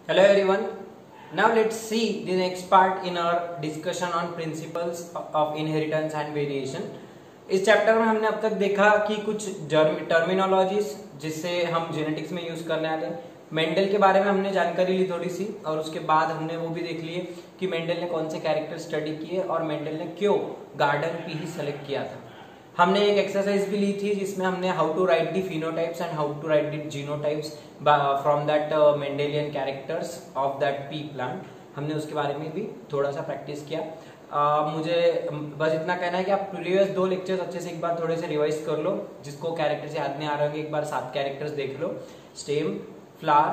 Hello everyone. Now let's see the next part in our discussion on principles of inheritance and variation. इस chapter में हमने अब तक देखा कि कुछ टर्मिनोलॉजीज जिससे हम जेनेटिक्स में यूज करने वाले हैं। मेंडल के बारे में हमने जानकारी ली थोड़ी सी, और उसके बाद हमने वो भी देख लिए कि मेंडल ने कौन से कैरेक्टर स्टडी किए और मेंडल ने क्यों गार्डन पी ही सेलेक्ट किया था। हमने एक एक्सरसाइज भी ली थी जिसमें हमने how to write the phenotypes and how to write the genotypes from that Mendelian characters of that pea plant. हमने उसके बारे में भी थोड़ा सा प्रैक्टिस किया। मुझे बस इतना कहना है कि आप प्रीवियस 2 लेक्चर्स अच्छे से एक बार थोड़े से रिवाइज कर लो। जिसको कैरेक्टर्स याद नहीं आ रहे होंगे एक बार 7 कैरेक्टर्स देख लो। स्टेम, फ्लावर,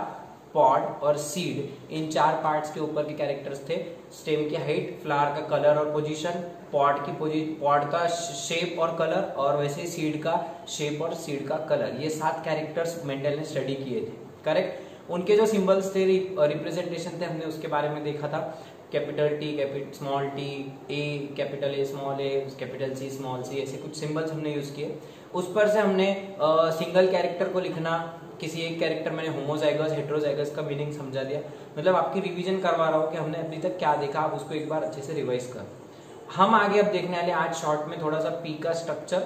पॉड और सीड, इन 4 पार्ट्स के ऊपर के कैरेक्टर्स थे। स्टेम की हाइट, फ्लावर का कलर और पोजीशन, पॉड का शेप और कलर, और वैसे सीड का शेप और सीड का कलर। ये 7 कैरेक्टर्स मेंडल ने स्टडी किए थे। करेक्ट। उनके जो सिंबल्स थे, रिप्रेजेंटेशन थे, हमने उसके बारे में देखा था। Capital T, small T, A, capital A, small A, capital C, small C, ऐसे कुछ सिंबल्स हमने यूज किए। उस पर से हमने सिंगल कैरेक्टर को लिखना, किसी एक कैरेक्टर मैंने होमोजाइगस हेटेरोजाइगस का मीनिंग समझा दिया। मतलब आपकी रिवीजन करवा रहा हूँ कि हमने अभी तक क्या देखा, आप उसको एक बार अच्छे से रिवाइज कर। हम आगे अब देखने वाले आज शॉर्ट में थोड़ा सा पी का स्ट्रक्चर,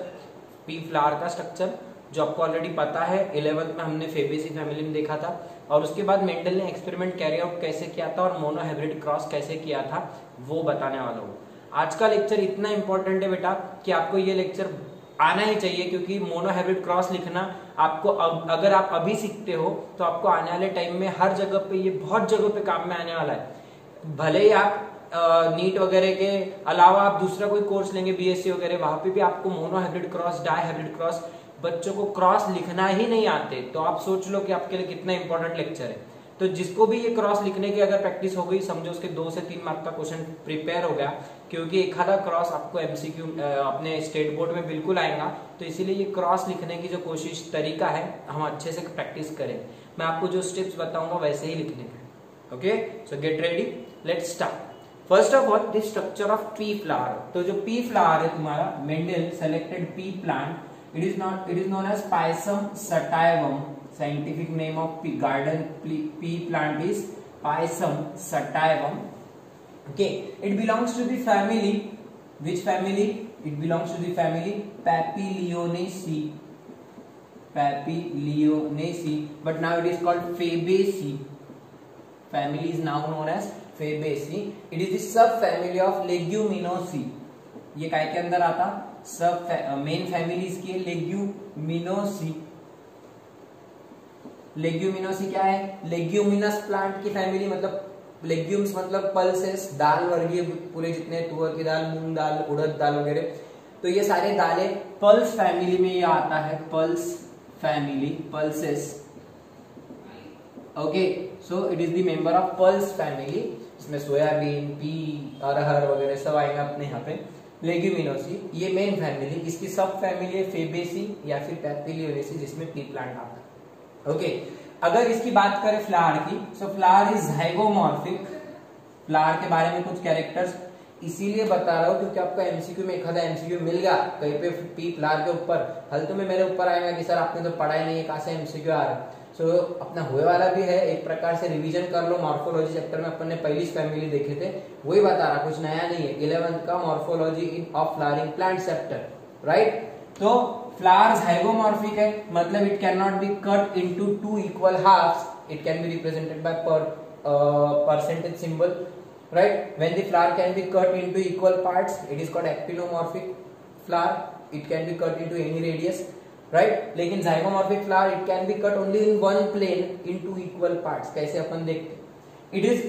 पी फ्लावर का स्ट्रक्चर, जो आपको ऑलरेडी पता है। 11th में हमने फेबेसी फैमिली में देखा था, और उसके बाद मेंडल ने एक्सपेरिमेंट कैरी आउट कैसे किया था और मोनोहाइब्रिड क्रॉस कैसे किया था वो बताने वाला हूँ। आज का लेक्चर इतना इंपॉर्टेंट है बेटा कि आपको ये लेक्चर आना ही चाहिए, क्योंकि मोनोहाइब्रिड क्रॉस लिखना आपको अगर आप अभी सीखते हो तो आपको आने वाले टाइम में हर जगह पे, ये बहुत जगह पे काम में आने वाला है। भले ही आप नीट वगैरह के अलावा आप दूसरा कोई कोर्स लेंगे, बीएससी वगैरह, वहां पे भी आपको मोनोहाइब्रिड क्रॉस, डाईहाइब्रिड क्रॉस, बच्चों को क्रॉस लिखना ही नहीं आते, तो आप सोच लो कि आपके लिए कितना इंपॉर्टेंट लेक्चर है। तो जिसको भी ये क्रॉस लिखने की अगर प्रैक्टिस हो गई, समझो उसके 2 से 3 मार्क का क्वेश्चन प्रिपेयर हो गया, क्योंकि एक आधा क्रॉस आपको एमसीक्यू अपने स्टेट बोर्ड में बिल्कुल आएगा। तो इसीलिए ये क्रॉस लिखने की जो कोशिश तरीका है, हम अच्छे से प्रैक्टिस करें। मैं आपको जो स्टेप्स बताऊंगा वैसे ही लिखने का। Okay, so get ready, let's start. First of all the structure of pea flower. तो जो पी फ्लावर है तुम्हारा, Mendel selected P plant, it is known as Pisum sativum. Scientific name of garden pea plant is Pisum sativum. Okay, it belongs to the family. Which family? It belongs to the family Papilionaceae. Papilionaceae, but now it is called Fabaceae. Family is now known as Fabaceae. It is the subfamily of Leguminosae. ये काय के अंदर आता? सब main families की Leguminosae. Leguminosae क्या है? Leguminous plant की फैमिली, मतलब लेग्यूम्स मतलब पल्सेस, दाल वर्गीय पूरे जितने, तुअर की दाल, मूंग दाल, उड़द दाल वगैरह, तो ये सारे दालें पल्स फैमिली में ये आता है। Pulse family, pulses. Okay, so it is the member of pulse family. इसमें सोयाबीन, पी, अरहर वगैरह सब आएंगे अपने यहाँ पे। लेग्यूमिनोसी ये मेन फैमिली, इसकी सब फैमिली है फेबेसी या फिर पैपिलियोनेसी, जिसमें पी प्लांट आता है। ओके, अगर इसकी बात करें फ्लावर की, सो फ्लावर इज जाइगोमॉर्फिक। फ्लावर के बारे में कुछ कैरेक्टर्स इसीलिए बता रहा हूँ क्योंकि आपका एमसीक्यू में एक आधा एमसीक्यू मिल गया कहीं पे पी फ्लावर के ऊपर, हल तो में मेरे ऊपर आएगा कि सर आपने तो पढ़ा ही नहीं है, कहां से एमसीक्यू आ रहा है। सो अपना हुए वाला भी है, एक प्रकार से रिवीजन कर लो। मॉर्फोलॉजी चैप्टर में अपन ने पहली फैमिली देखे थे, वही बता रहा, कुछ नया नहीं है। 11th का morphology in of flowering plant chapter, right. तो फ्लावर जाइगोमॉर्फिक है, मतलब it can not be cut into 2 equal halves. It can be represented by percentage symbol, right? When the flower can be cut into equal parts, it is called actinomorphic flower. It can be cut into any radius, right? लेकिन zygomorphic flower it can be cut only in one plane into equal parts. कैसे अपन देखते? It is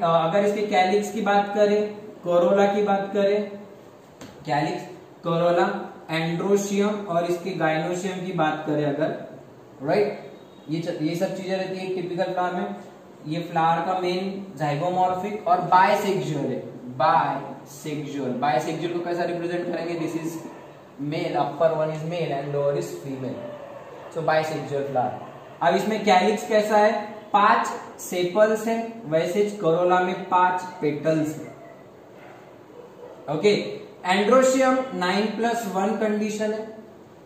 अगर इसके calyx की बात करें, Corolla की बात करें, कैलिक्स, कोरोला, एंड्रोशियम और इसके गाइनोशियम की बात करें अगर, right? ये सब चीजें रहती है टिपिकल फ्लावर में। ये फ्लावर का मेन जाइगोमॉर्फिक और बायसेक्सुअल है। बायसेक्सुअल को कैसा रिप्रेजेंट करेंगे? This is male, upper one is male and lower is female, so bisexual flower. अब इसमें कैलिक्स कैसा है? 5 सेपल्स है, वैसे कोरोला में 5 पेटल्स है। ओके, एंड्रोशियम 9+1 कंडीशन है,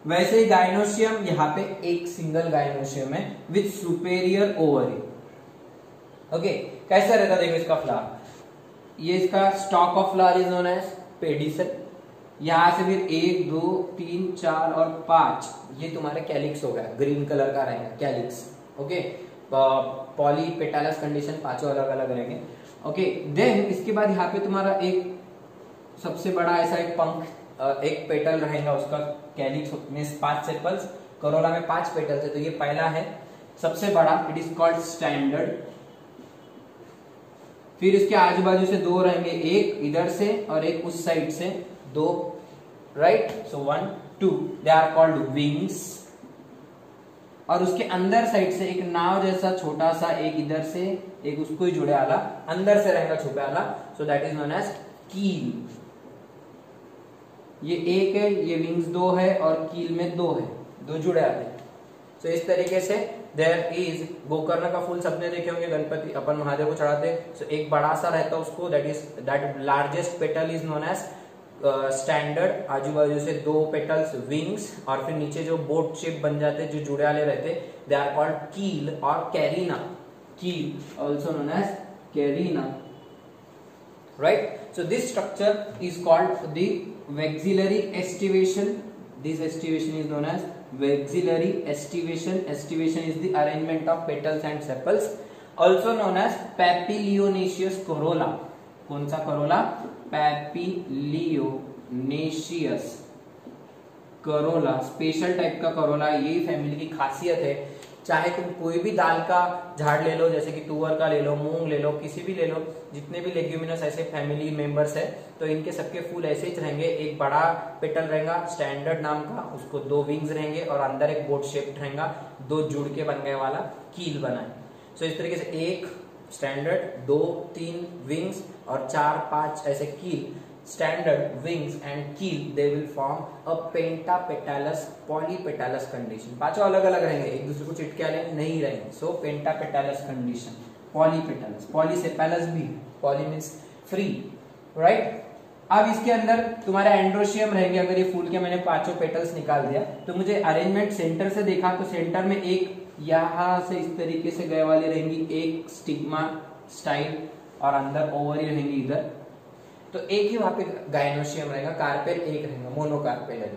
वैसे गाइनोशियम यहाँ पे एक सिंगल गाइनोशियम है विथ सुपेरियर ओवरी। ओके, कैसा रहता देखो इसका फ्लावर, ये इसका stalk of flower is known as pedicel. यहां से फिर 1 2 3 4 और 5 ये तुम्हारे कैलिक्स हो गया, ग्रीन कलर का रहेगा कैलिक्स। ओके, पॉलीपेटालस कंडीशन पांचों अलग अलग रहेंगे। ओके, देन इसके बाद यहाँ पे तुम्हारा एक सबसे बड़ा ऐसा एक पंख, एक पेटल रहेगा उसका, कैलिक्स में 5 सेपल्स, करोला में 5 पेटल्स है, तो ये पहला है सबसे बड़ा, इट इज कॉल्ड स्टैंडर्ड। फिर इसके आजू बाजू से 2 रहेंगे, एक इधर से और एक उस साइड से, 2, right, so 1 2, they are called wings. और उसके अंदर साइड से एक नाव जैसा छोटा सा, एक इधर से एक उसको ही जुड़े वाला, अंदर से रहेगा छुपे वाला, so that is known as keel. ये एक है, ये विंग्स 2 है और कील में 2 है, 2 जुड़े वाले। तो इस तरीके से देयर इज गोकर्ण का फूल सबने देखे होंगे, गणपति अपन महादेव को चढ़ाते। सो एक बड़ा सा रहता है उसको, that largest petal is known as standard, आजू बाजू से 2 पेटल्स विंग्स, और फिर नीचे जो बोट शेप बन जाते जो जुड़े वाले रहते, दे आर कॉल्ड कील और carina, keel also known as carina, right. So this structure is called the vexillary aestivation, this aestivation is known as vexillary aestivation, aestivation is the arrangement of petals and sepals, also known as papilionaceous corolla. कौन सा corolla? Papilionaceous corolla, special type का corolla, यही family की खासियत है। चाहे तुम कोई भी दाल का झाड़ ले लो, जैसे कि तुअर का ले लो, मूंग ले लो, किसी भी ले लो, जितने भी लेग्यूमिनस ऐसे फैमिली मेंबर्स है, तो इनके सबके फूल ऐसे ही रहेंगे। एक बड़ा पेटल रहेगा स्टैंडर्ड नाम का, उसको 2 विंग्स रहेंगे और अंदर एक बोट शेप्ड रहेगा, 2 जुड़ के बन गए वाला कील बना है। सो इस तरीके से 1 स्टैंडर्ड, 2 3 विंग्स और 4 5 ऐसे कील, standard wings and keel, they will form a pentapetalous polypetalous condition. पांचों अलग अलग रहेंगे, एक दूसरे को चिटके वाले नहीं रहेंगे। सो पेंटापेटालस कंडीशन, पॉलीपेटालस, पॉलीसेपेलस भी, पॉली मींस फ्री, राइट। अब इसके अंदर तुम्हारे एंड्रोशियम रहेंगे। अगर ये फूल के मैंने 5 पेटल्स निकाल दिया, तो मुझे अरेंजमेंट सेंटर से देखा तो सेंटर में एक यहां से इस तरीके से गए वाली रहेंगी, एक स्टिग्मा स्टाइल, और अंदर ओवरी रहेंगी इधर, तो एक ही वहां पे गायनोशियम रहेगा, कार्पेल एक रहेगा, मोनोकार्पेल है,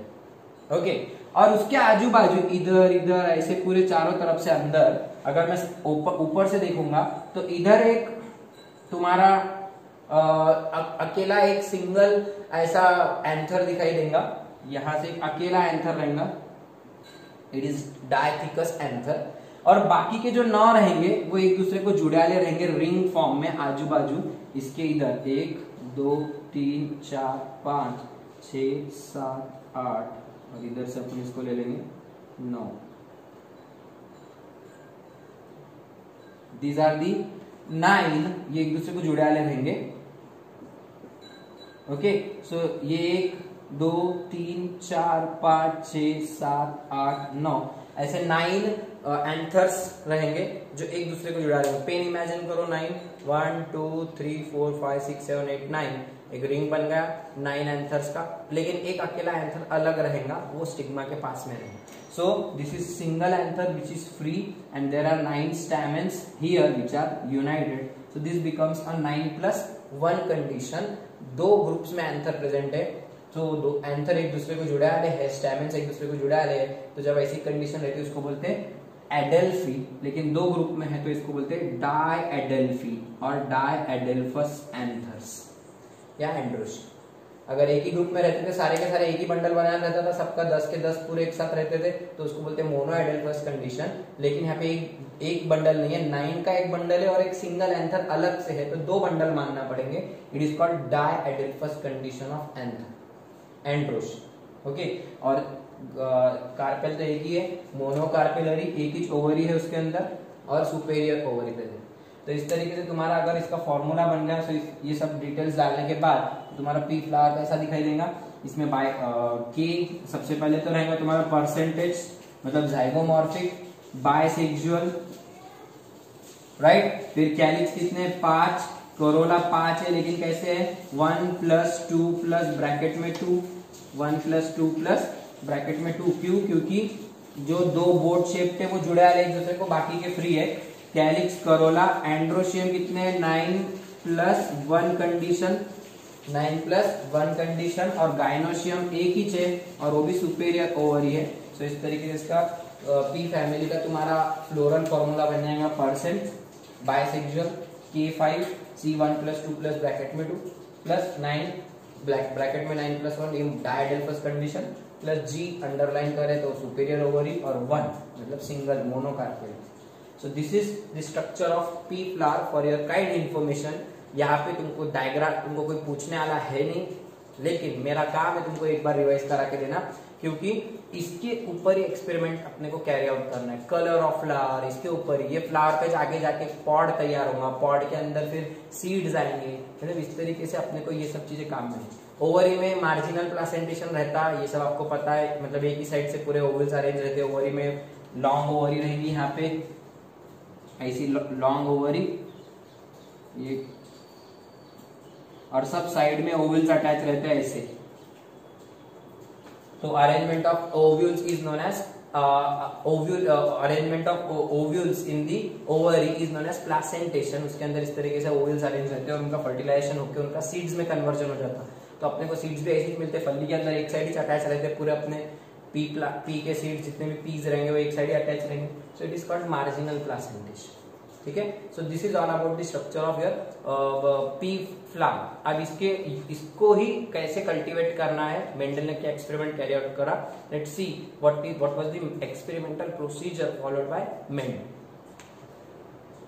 ओके। और उसके आजू बाजू इधर इधर ऐसे पूरे चारों तरफ से अंदर, अगर मैं ऊपर से देखूंगा तो इधर एक तुम्हारा अकेला एक सिंगल ऐसा एंथर दिखाई देगा, यहां से एक अकेला एंथर रहेगा, इट इज डायथिकस एंथर। और बाकी के जो 9 रहेंगे वो एक दूसरे को जुड़े वाले रहेंगे रिंग फॉर्म में, आजू बाजू इसके इधर 1 2 3 4 5 6 7 8, और इधर से अपन इसको ले लेंगे 9। दीज आर दी 9, ये एक दूसरे को जुड़े वाले रहेंगे, ओके। सो ये 1 2 3 4 5 6 7 8 9 ऐसे 9 एंथर्स रहेंगे जो एक दूसरे को जुड़ा रहेंगे। पेन इमेजिन करो, 9 1 2 3 4 5 6 7 8 9, एक रिंग बन गया 9 एंथर्स का, लेकिन एक अकेला एंथर अलग रहेगा, वो स्टिग्मा के पास में रहेगा। So this is single anther which is free and there are 9 stamens here which are united, so this becomes a 9+1 condition. 2 groups में एंथर प्रेजेंट है, तो 2 एंथर एक दूसरे को जुड़ा वाले है, स्टैमेंस एक दूसरे को जुड़ा वाले है, तो जब ऐसी कंडीशन रहती है उसको बोलते हैं एडेल्फी। लेकिन 2 ग्रुप में है तो इसको बोलते हैं डायएडेल्फी और डायएडेल्फस एंथर्स या एंड्रोश। अगर एक ही ग्रुप में रहते थे, सारे के सारे एक ही बंडल बनाया रहता था, सबका 10 के 10 पूरे एक साथ रहते थे, तो उसको बोलते हैं मोनोएडेल्फस कंडीशन। लेकिन यहाँ पे एक बंडल नहीं है, 9 का एक बंडल है और एक सिंगल एंथर अलग से है, तो 2 बंडल मानना पड़ेंगे। It is called diadelphous condition of androecium, okay. और कार्पेल तो एक ही है, मोनोकार्पेलरी, एक ही ओवरी है उसके अंदर, और सुपेरियर ओवरी पे है। तो इस तरीके से तुम्हारा अगर इसका फॉर्मूला बन गया, तो ये सब डिटेल्स डालने के बाद तुम्हारा पी फ्लावर कैसा दिखाई देगा। इसमें बाय के सबसे पहले तो रहेगा तुम्हारा परसेंटेज, मतलब जाइगोमॉर्फिक, बायसेक्सुअल, राइट। फिर कैलिक्स कितने 5, कोरोला 5 है, लेकिन कैसे है 1 + 2 + ब्रैकेट में 2, 1 + 2 + ब्रैकेट में 2, क्यों? क्योंकि जो 2 बोर्ड शेप थे वो जुड़े आ रहे एक दूसरे को, बाकी के फ्री है। कैलिक्स करोला, एंड्रोशियम कितने 9+1 कंडीशन, 9+1 कंडीशन, और गाइनोशियम एक ही है और वो भी सुपेरियर ओवरी है। सो इस तरीके से इसका पी फैमिली का तुम्हारा फ्लोरल फॉर्मूला बन जाएगा percent bisexual K5 C1+2 plus bracket में 2 प्लस 9 ब्रैकेट में 9+1 ये diadelphous condition plus G underline करे तो सुपेरियर ओवरी और 1 मतलब single monocarpellary. So this is the structure of pea flower for your kind information. यहाँ पे तुमको डायग्राम तुमको कोई पूछने वाला है नहीं, लेकिन मेरा काम है तुमको एक बार रिवाइज करा के देना, क्योंकि इसके ऊपर ही एक्सपेरिमेंट अपने को कैरी आउट करना है। कलर ऑफ फ्लावर इसके ऊपर ही, ये फ्लावर पे आगे जाके पॉड तैयार होगा, पॉड के अंदर फिर सीड्स आएंगे, मतलब इस तरीके से अपने को ये सब चीजें काम में। ओवरी में मार्जिनल प्लासेंटेशन रहता है, ये सब आपको पता है, मतलब एक ही साइड से पूरे ओवल्स अरेंज रहते हैं। ओवरी में लॉन्ग ओवरी रहेगी, यहाँ पे ऐसी लॉन्ग ओवरी ये, और सब साइड में ओवल्स अटैच रहते हैं ऐसे। तो arrangement of ovules is known as arrangement of ovules in the ovary is known as placentation. उसके अंदर इस तरीके से ओव्यूल्स अरेंज रहते हैं और उनका फर्टिलाइजेशन होकर उनका सीड्स में कन्वर्जन हो जाता है। तो अपने को सीड्स भी ऐसे ही मिलते हैं, फली के अंदर एक साइड ही अटैच रहते हैं पूरे अपने पी के सीड्स जितने भी पीज रहेंगे वो एक साइड ही अटैच रहेंगे। So it is called marginal placentation. ठीक है, so this is all about the structure of your P flower. अब इसको ही कैसे कल्टीवेट करना है, मेंडल ने क्या एक्सपेरिमेंट कैरी आउट करा, let's see what was the experimental procedure followed by Mendel.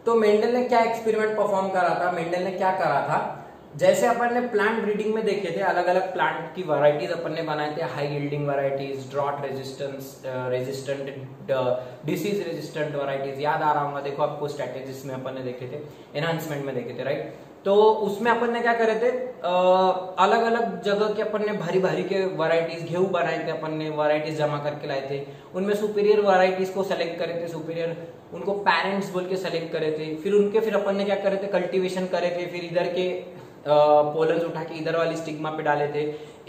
तो मेंडल ने क्या एक्सपेरिमेंट परफॉर्म करा था, मेंडल ने क्या करा था, जैसे अपन ने प्लांट ब्रीडिंग में देखे थे अलग अलग प्लांट की वैरायटीज अपन ने बनाए थे, high yielding varieties, drought resistant, disease resistant varieties, याद आ रहा होगा देखो आपको, स्ट्रेटेजीज में अपन ने देखे थे, एनहांसमेंट में देखे थे, राइट। तो उसमें अपन ने क्या करे थे, अलग अलग जगह के अपन ने भारी भारी के वैरायटीज गेहूं बनाए थे, अपन ने वैरायटीज जमा करके लाए थे, उनमें सुपीरियर वैरायटीज को सेलेक्ट करे थे, सुपीरियर उनको पेरेंट्स बोल के सेलेक्ट करे थे, फिर अपन ने क्या करे थे, कल्टीवेशन करे थे, फिर इधर के पोलन्स उठा के इधर वाली स्टिग्मा पे डाले थे,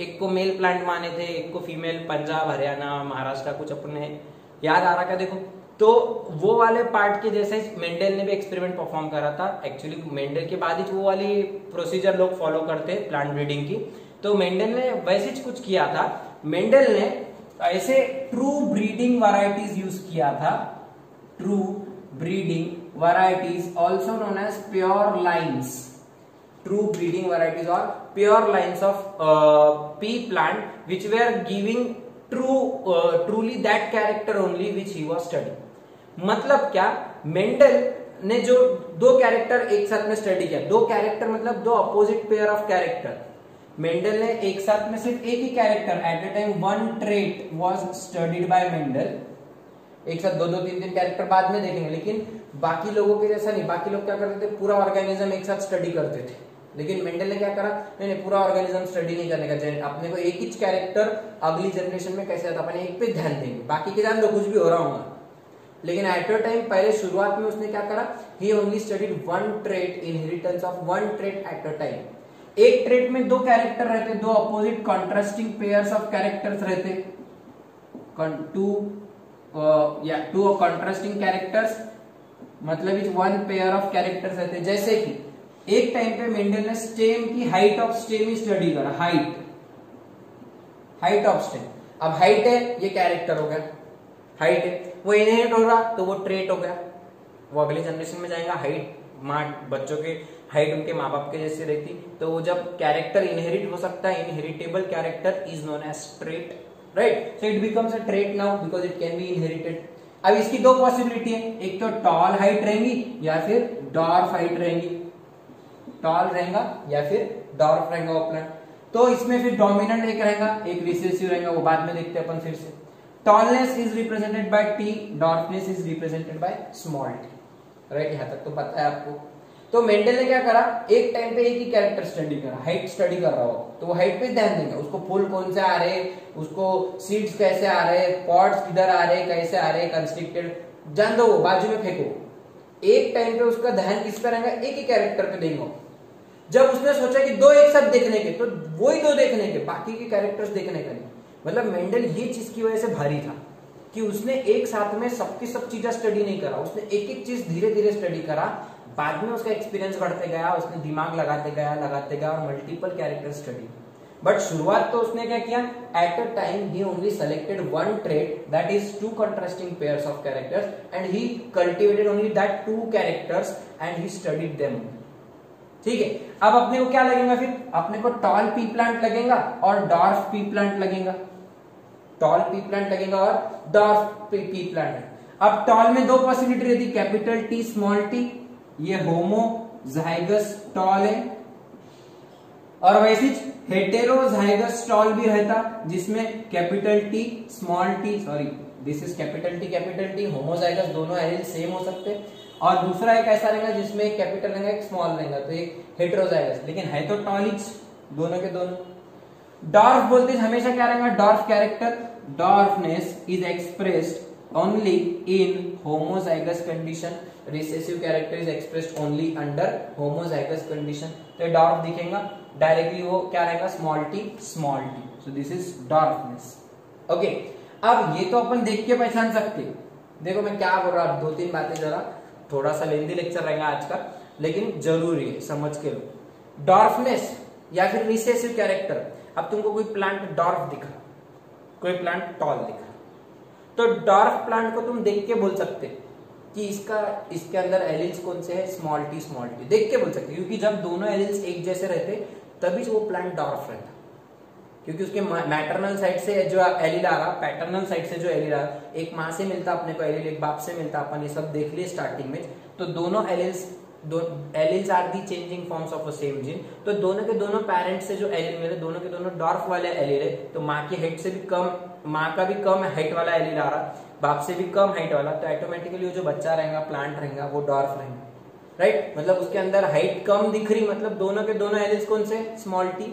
एक को मेल प्लांट माने थे, एक को फीमेल, पंजाब, हरियाणा, महाराष्ट्र कुछ अपने याद आ रहा क्या देखो। तो वो वाले पार्ट के जैसे मेंडल ने भी एक्सपेरिमेंट परफॉर्म करा था। एक्चुअली मेंडल के बाद ही वो वाली प्रोसीजर लोग फॉलो करते हैं प्लांट ब्रीडिंग की, तो मेंडल ने वैसे ही कुछ किया था। मेंडल ने ऐसे ट्रू ब्रीडिंग वैरायटीज यूज किया था, true breeding varieties also known as pure lines, true breeding varieties or pure lines of pea plant which were giving truly that character only which he was studying। मतलब क्या, Mendel ने जो दो character एक साथ में स्टडी किया, दो कैरेक्टर मतलब दो opposite pair of character, Mendel ने एक साथ में सिर्फ एक ही character at a time one trait was studied by Mendel, एक साथ दो तीन कैरेक्टर बाद में देखेंगे, लेकिन बाकी लोगों के जैसा नहीं, बाकी लोग क्या करते थे पूरा ऑर्गेनिज्म एक साथ स्टडी करते थे, लेकिन मेंडल ने क्या करा, नहीं पूरा ऑर्गेनिज्म स्टडी नहीं करने का, अपने को एक ही कैरेक्टर अगली जनरेशन में कैसे आता अपन एक पे ध्यान देंगे, बाकी के जान दो कुछ भी हो रहा होगा, लेकिन एट अ टाइम पहले शुरुआत में उसने क्या करा, he only studied one trait, inheritance of one trait at a time. एक ट्रेट में दो कैरेक्टर रहते, दो opposite contrasting pairs of characters रहते, टू कॉन्ट्रास्टिंग कैरेक्टर्स मतलब each one pair of characters रहते। जैसे कि एक टाइम पे मेंडल ने स्टेम की height of stem he study करा, हाइट ऑफ स्टेम। अब हाइट है ये कैरेक्टर हो गया, हाइट है वो इनहेरिट हो रहा तो वो ट्रेट हो गया, वो अगली जनरेशन में जाएगा। हाइट बच्चों के हाइट उनके माँ बाप के जैसे रहती, तो वो जब कैरेक्टर इनहेरिट हो सकता है, inheritable character is known as trait, right. So it becomes a trait now because it can be inherited. अब इसकी दो पॉसिबिलिटी है, एक तो टॉल हाइट रहेंगी या फिर डॉर्फ हाइट रहेंगी, टॉल रहेगा या फिर डॉर्फ रहेगा वो प्लांट। तो इसमें फिर डोमिनेंट एक रहेगा, एक रिसेसिव रहेगा, वो बाद में देखते हैं अपन फिर से। Tallness is represented by T, dwarfness is represented by small T, right. यहां तक तो पता है आपको। तो मेंडल ने क्या करा, एक टाइम पे एक ही कैरेक्टर स्टडी करा, हाइट स्टडी कर रहा हो तो वो हाइट पे ध्यान देंगे, उसको फूल कौन से आ रहे, उसको सीड्स कैसे आ रहे, पॉट्स किधर आ रहे, कैसे आ रहे, कंस्ट्रिक्टेड, जान दो वो बाजू में फेंको। एक टाइम पे उसका ध्यान किस पे रहेगा, एक ही कैरेक्टर पे देंगे। जब उसने सोचा कि दो एक साथ देखने के, तो वही दो देखने के, बाकी के कैरेक्टर्स देखने का नहीं। मतलब मेंडल ये चीज की वजह से भारी था कि उसने एक साथ में सबकी सब चीजें स्टडी नहीं करा, उसने एक एक चीज धीरे धीरे स्टडी करा, बाद में उसका एक्सपीरियंस बढ़ते गया, उसने दिमाग लगाते गया और मल्टीपल कैरेक्टर स्टडी। बट शुरुआत तो उसने क्या किया, at a time he only selected one trait that is two contrasting pairs of characters and he cultivated only that two characters and he studied them. ठीक है, अब अपने को क्या लगेगा, फिर अपने को टॉल पी प्लांट लगेगा और डॉर्फ पी प्लांट लगेगा, टॉल पी प्लांट लगेगा और डॉर्फ पी प्लांट। अब टॉल में दो पॉसिबिलिटी रहती, कैपिटल टी स्मॉल टी, ये होमोजाइगस टॉल है, और वैसे हेटेरोजाइगस टॉल भी रहता जिसमें capital T small T, sorry this is capital T homozygous, दोनों एलील सेम हो सकते, और दूसरा एक ऐसा रहेगा जिसमें एक कैपिटल रहेगा एक स्मॉल रहेगा, तो एक हेटेरोजाइगस, लेकिन है तो टॉलिच दोनों के दोनों। डॉर्फ बोलते हैं हमेशा क्या रहेगा, dwarf character, dwarfness is expressed only in homozygous condition, recessive character is expressed only under homozygous condition. तो डॉर्फ दिखेगा डायरेक्टली, वो क्या रहेगा, small T, so this is dwarfness. Okay, अब ये तो अपन देख के पहचान सकते। देखो मैं क्या बोल रहा हूं, दो तीन बातें जरा, थोड़ा सा लेंदी लेक्चर रहेगा आज का, लेकिन जरूरी है, समझ के लो। डॉर्फनेस या फिर रिसेसिव कैरेक्टर, अब तुमको कोई प्लांट डॉर्फ दिखा, कोई प्लांट टॉल दिखा, तो डॉर्फ प्लांट को तुम देख के बोल सकते कि इसके अंदर एलिल्स कौन से है, स्मॉल टी, देख के बोल सकते, क्योंकि जब दोनों एलिल्स एक जैसे रहते तभी वो प्लांट डॉर्फ रहता, क्योंकि उसके मैटरनल साइड से जो एलिल आ रहा, पैटर्नल साइड से जो एलिल आ रहा, एक माँ से मिलता अपने को एलिल, एक बाप से मिलता, अपन ये सब देख लिए स्टार्टिंग में, तो दोनों alleles are the changing forms of a same gene, तो दोनों के दोनों पेरेंट्स से जो एलिल मिले, दोनों के दोनों डॉर्फ वाले एलिल है, तो माँ की हाइट से भी कम, माँ का भी कम हाइट वाला एलिल आ रहा, बाप से भी कम हाइट वाला, तो ऑटोमेटिकली जो बच्चा रहेगा, प्लांट रहेगा, वो डॉर्फ रहेगा, राइट। मतलब उसके अंदर हाइट कम दिख रही, मतलब दोनों के दोनों एलिल्स कौन से, स्मॉल टी,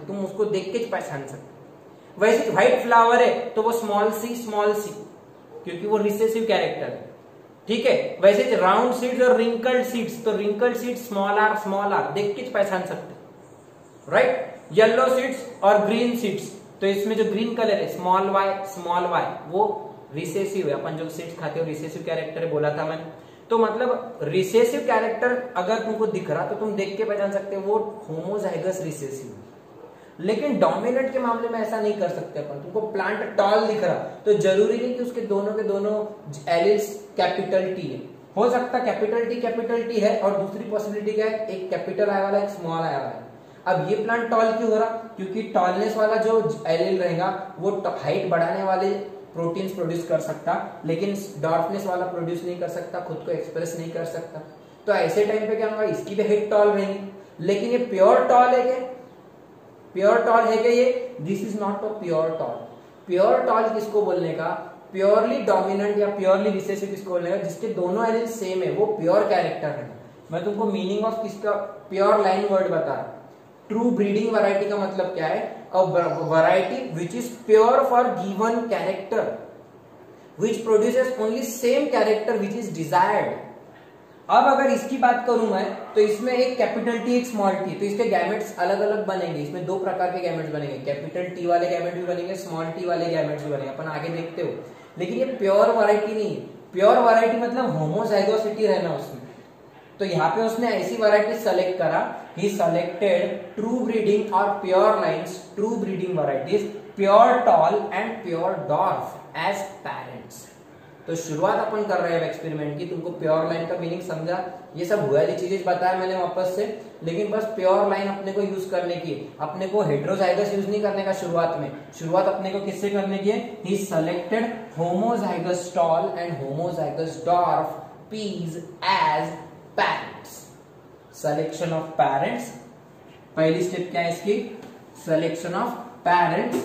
तुम उसको देख के पहचान सकते। वैसे व्हाइट फ्लावर है तो वो स्मॉल सी, क्योंकि वो रिसेसिव कैरेक्टर है, ठीक है। वैसे राउंड सीड्स और रिंकल्ड सीड्स, तो रिंकल्ड सीड्स स्मॉल आर देख के पहचान सकते, राइट। येलो सीड्स और ग्रीन सीड्स, तो इसमें जो ग्रीन कलर है स्मॉल वाई, वो रिसेसिव है, अपन जो सीड्स खाते हो रिसेसिव कैरेक्टर है, बोला था मैंने। तो मतलब रिसेसिव कैरेक्टर अगर तुमको दिख रहा तो तुम देख के पहचान सकते हो वो होमोजाइगस रिसेसिव। लेकिन डोमिनेंट के मामले में ऐसा नहीं कर सकते अपन, तुमको प्लांट टॉल दिख रहा तो जरूरी नहीं कि उसके दोनों के दोनों एलिल्स कैपिटल टी है, हो सकता कैपिटल टी है और दूसरी पॉसिबिलिटी क्या है, एक कैपिटल आई वाला एक स्मॉल आई वाला है। अब ये प्लांट टॉल क्यों हो रहा, क्योंकि टॉलनेस वाला जो एलिल रहेगा वो हाइट बढ़ाने वाले प्रोटीन्स प्रोड्यूस कर सकता, लेकिन डॉर्फनेस वाला प्रोड्यूस नहीं कर सकता, खुद को एक्सप्रेस नहीं कर सकता। तो ऐसे टाइम पे क्या होगा, इसकी भी हाइट टॉल रहेगी, लेकिन ये प्योर टॉल है क्या, प्योर टॉल है क्या ये, this is not a pure tall. Pure tall किसको बोलने का, प्योरली डोमिनेंट या प्योरली रिसेसिव किसको बोलने का, जिसके दोनों एलिल सेम है, वो प्योर कैरेक्टर है। मैं तुमको मीनिंग ऑफ किसका प्योर लाइन वर्ड बता रहा। ट्रू ब्रीडिंग वैरायटी का मतलब क्या है, a variety which is pure for given character which produces only same character which is desired। अब अगर इसकी बात करूं मैं तो इसमें एक कैपिटल टी एक स्मॉल टी, तो इसके गैमेट्स अलग अलग बनेंगे, इसमें दो प्रकार के गैमेट्स बनेंगे, कैपिटल टी वाले गैमेट भी बनेंगे, स्मॉल टी वाले गैमेट्स भी बनेंगे, अपन आगे देखते हो। लेकिन ये प्योर वैरायटी नहीं है, प्योर वैरायटी मतलब होमोजाइगोसिटी रहना उसमें। तो यहाँ पे उसने ऐसी वैरायटी सेलेक्ट करा, he selected true breeding or pure lines, true breeding varieties, pure tall and pure dwarf as parents। तो शुरुआत अपन कर रहे हैं एक्सपेरिमेंट की, तुमको प्योर लाइन का मीनिंग समझा, ये सब हुआ चीजें बताया मैंने वापस से, लेकिन बस प्योर लाइन अपने को यूज करने की, अपने को हेटेरोजाइगस यूज नहीं करने का शुरुआत में। शुरुआत अपने को किससे करने की है, he selected homozygous tall and homozygous dwarf peas as parents। Selection of parents, पहली स्टेप क्या है इसकी, सिलेक्शन ऑफ पेरेंट्स।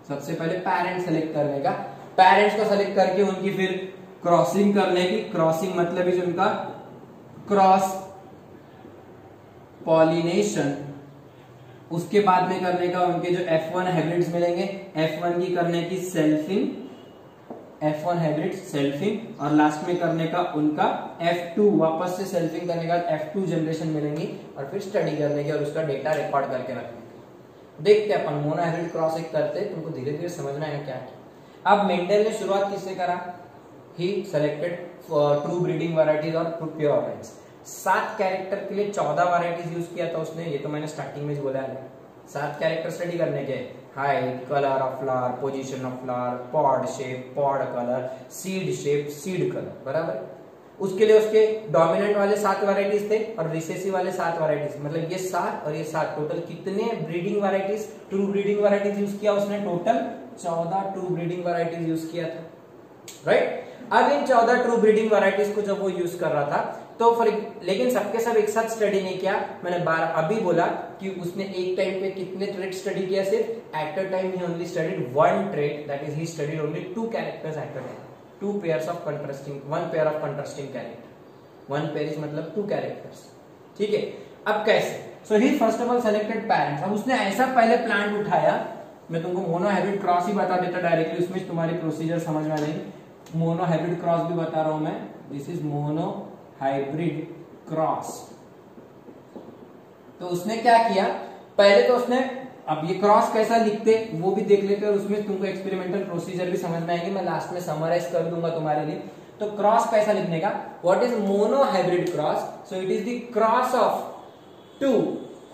सबसे पहले पेरेंट्स सेलेक्ट करने का, पेरेंट्स को सेलेक्ट करके उनकी फिर क्रॉसिंग करने की, क्रॉसिंग मतलब इज उनका क्रॉस पॉलिनेशन। उसके बाद में करने का उनके जो F1 हाइब्रिड्स मिलेंगे, F1 की करने की सेल्फिंग, F1 हाइब्रिड सेल्फिंग, और लास्ट में करने का उनका F2, वापस से सेल्फिंग करने का F2 जनरेशन मिलेंगी, और फिर स्टडी करने की और उसका डेटा रिकॉर्ड करके रखने की। देखते हैं अपन मोनो हाइब्रिड क्रॉस एक करते हैं, तुमको धीरे धीरे समझ में आएगा क्या क्या। अब मेंडल ने शुरुआत किससे करा? ही सेलेक्टेड ट्रू ब्रीडिंग वैरायटीज और प्योर वाइन्स। 7 कैरेक्टर के लिए 14 वैरायटीज यूज किया था उसने, ये तो मैंने स्टार्टिंग में बोला है। 7 कैरेक्टर स्टडी करने के, height, colour of flower, position of flower, pod shape, pod colour, seed shape, seed colour, बराबर। उसके लिए उसके डोमिनेंट वाले 7 वैरायटीज थे और रिसेसिव वाले 7 वैरायटीज, मतलब ये 7 और ये 7, टोटल कितने breeding varieties, true breeding varieties use किया उसने? Total 14 true breeding varieties use किया था, राइट। अब इन 14 ट्रू ब्रीडिंग वैरायटीज को जब वो यूज कर रहा था तो लेकिन सबके सब एक साथ स्टडी नहीं किया। मैंने अभी बोला कि उसने एक टाइम पे कितने ट्रेड स्टडी किया? सिर्फ eight a time he only studied 1 trade, that is he studied only 2 characters eight a time, 2 pairs of contrasting, 1 pair of contrasting character, 1 pair is मतलब 2 कैरेक्टर्स, ठीक है। अब कैसे? So he first of all selected parents. अब उसने ऐसा पहले plant उठाया, मैं तुमको मोनो हाइब्रिड क्रॉस ही बता देता डायरेक्टली, उसमें तुम्हारी प्रोसीजर समझ में आ जाएगी। मोनो हाइब्रिड क्रॉस भी बता रहा हूं मैं, this is mono hybrid cross. तो उसने क्या किया? पहले तो उसने, अब ये क्रॉस कैसा लिखते वो भी देख लेते और उसमें तुमको एक्सपेरिमेंटल प्रोसीजर भी समझ में आएगी, मैं लास्ट में समराइज कर दूंगा तुम्हारे लिए। तो क्रॉस कैसा लिखने का? What is mono hybrid cross? So it is the cross of 2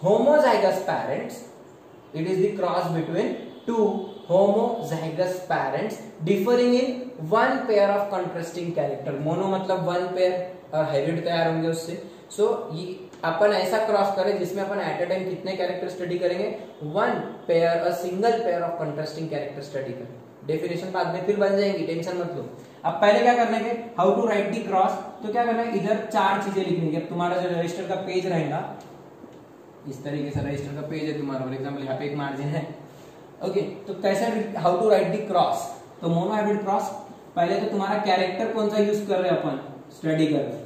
homozygous parents, it is the cross between 2 homozygous parents differing in 1 pair of contrasting character। Mono मतलब 1 पेयर और हाइब्रिड तैयार होंगे उससे। सो ये अपन ऐसा क्रॉस करें जिसमें अपन एट अ टाइम कितने कैरेक्टर स्टडी करेंगे? 1 pair, a single pair of contrasting character study करेंगे। डेफिनेशन बाद में फिर बन जाएंगी, टेंशन मत लो। अब पहले क्या करने के, how to write the cross. तो क्या करना है, इधर 4 चीजें लिखनी है। तुम्हारा जो रजिस्टर का पेज रहेगा, इस तरीके से रजिस्टर का पेज है तुम्हारा, फॉर एग्जाम्पल यहाँ पे एक मार्जिन है, ओके। तो कैसे, how to write the cross. तो मोनो हाइब्रिड क्रॉस, पहले तो तुम्हारा कैरेक्टर कौन सा यूज कर रहे हैं अपन, स्टडी कर रहे हैं,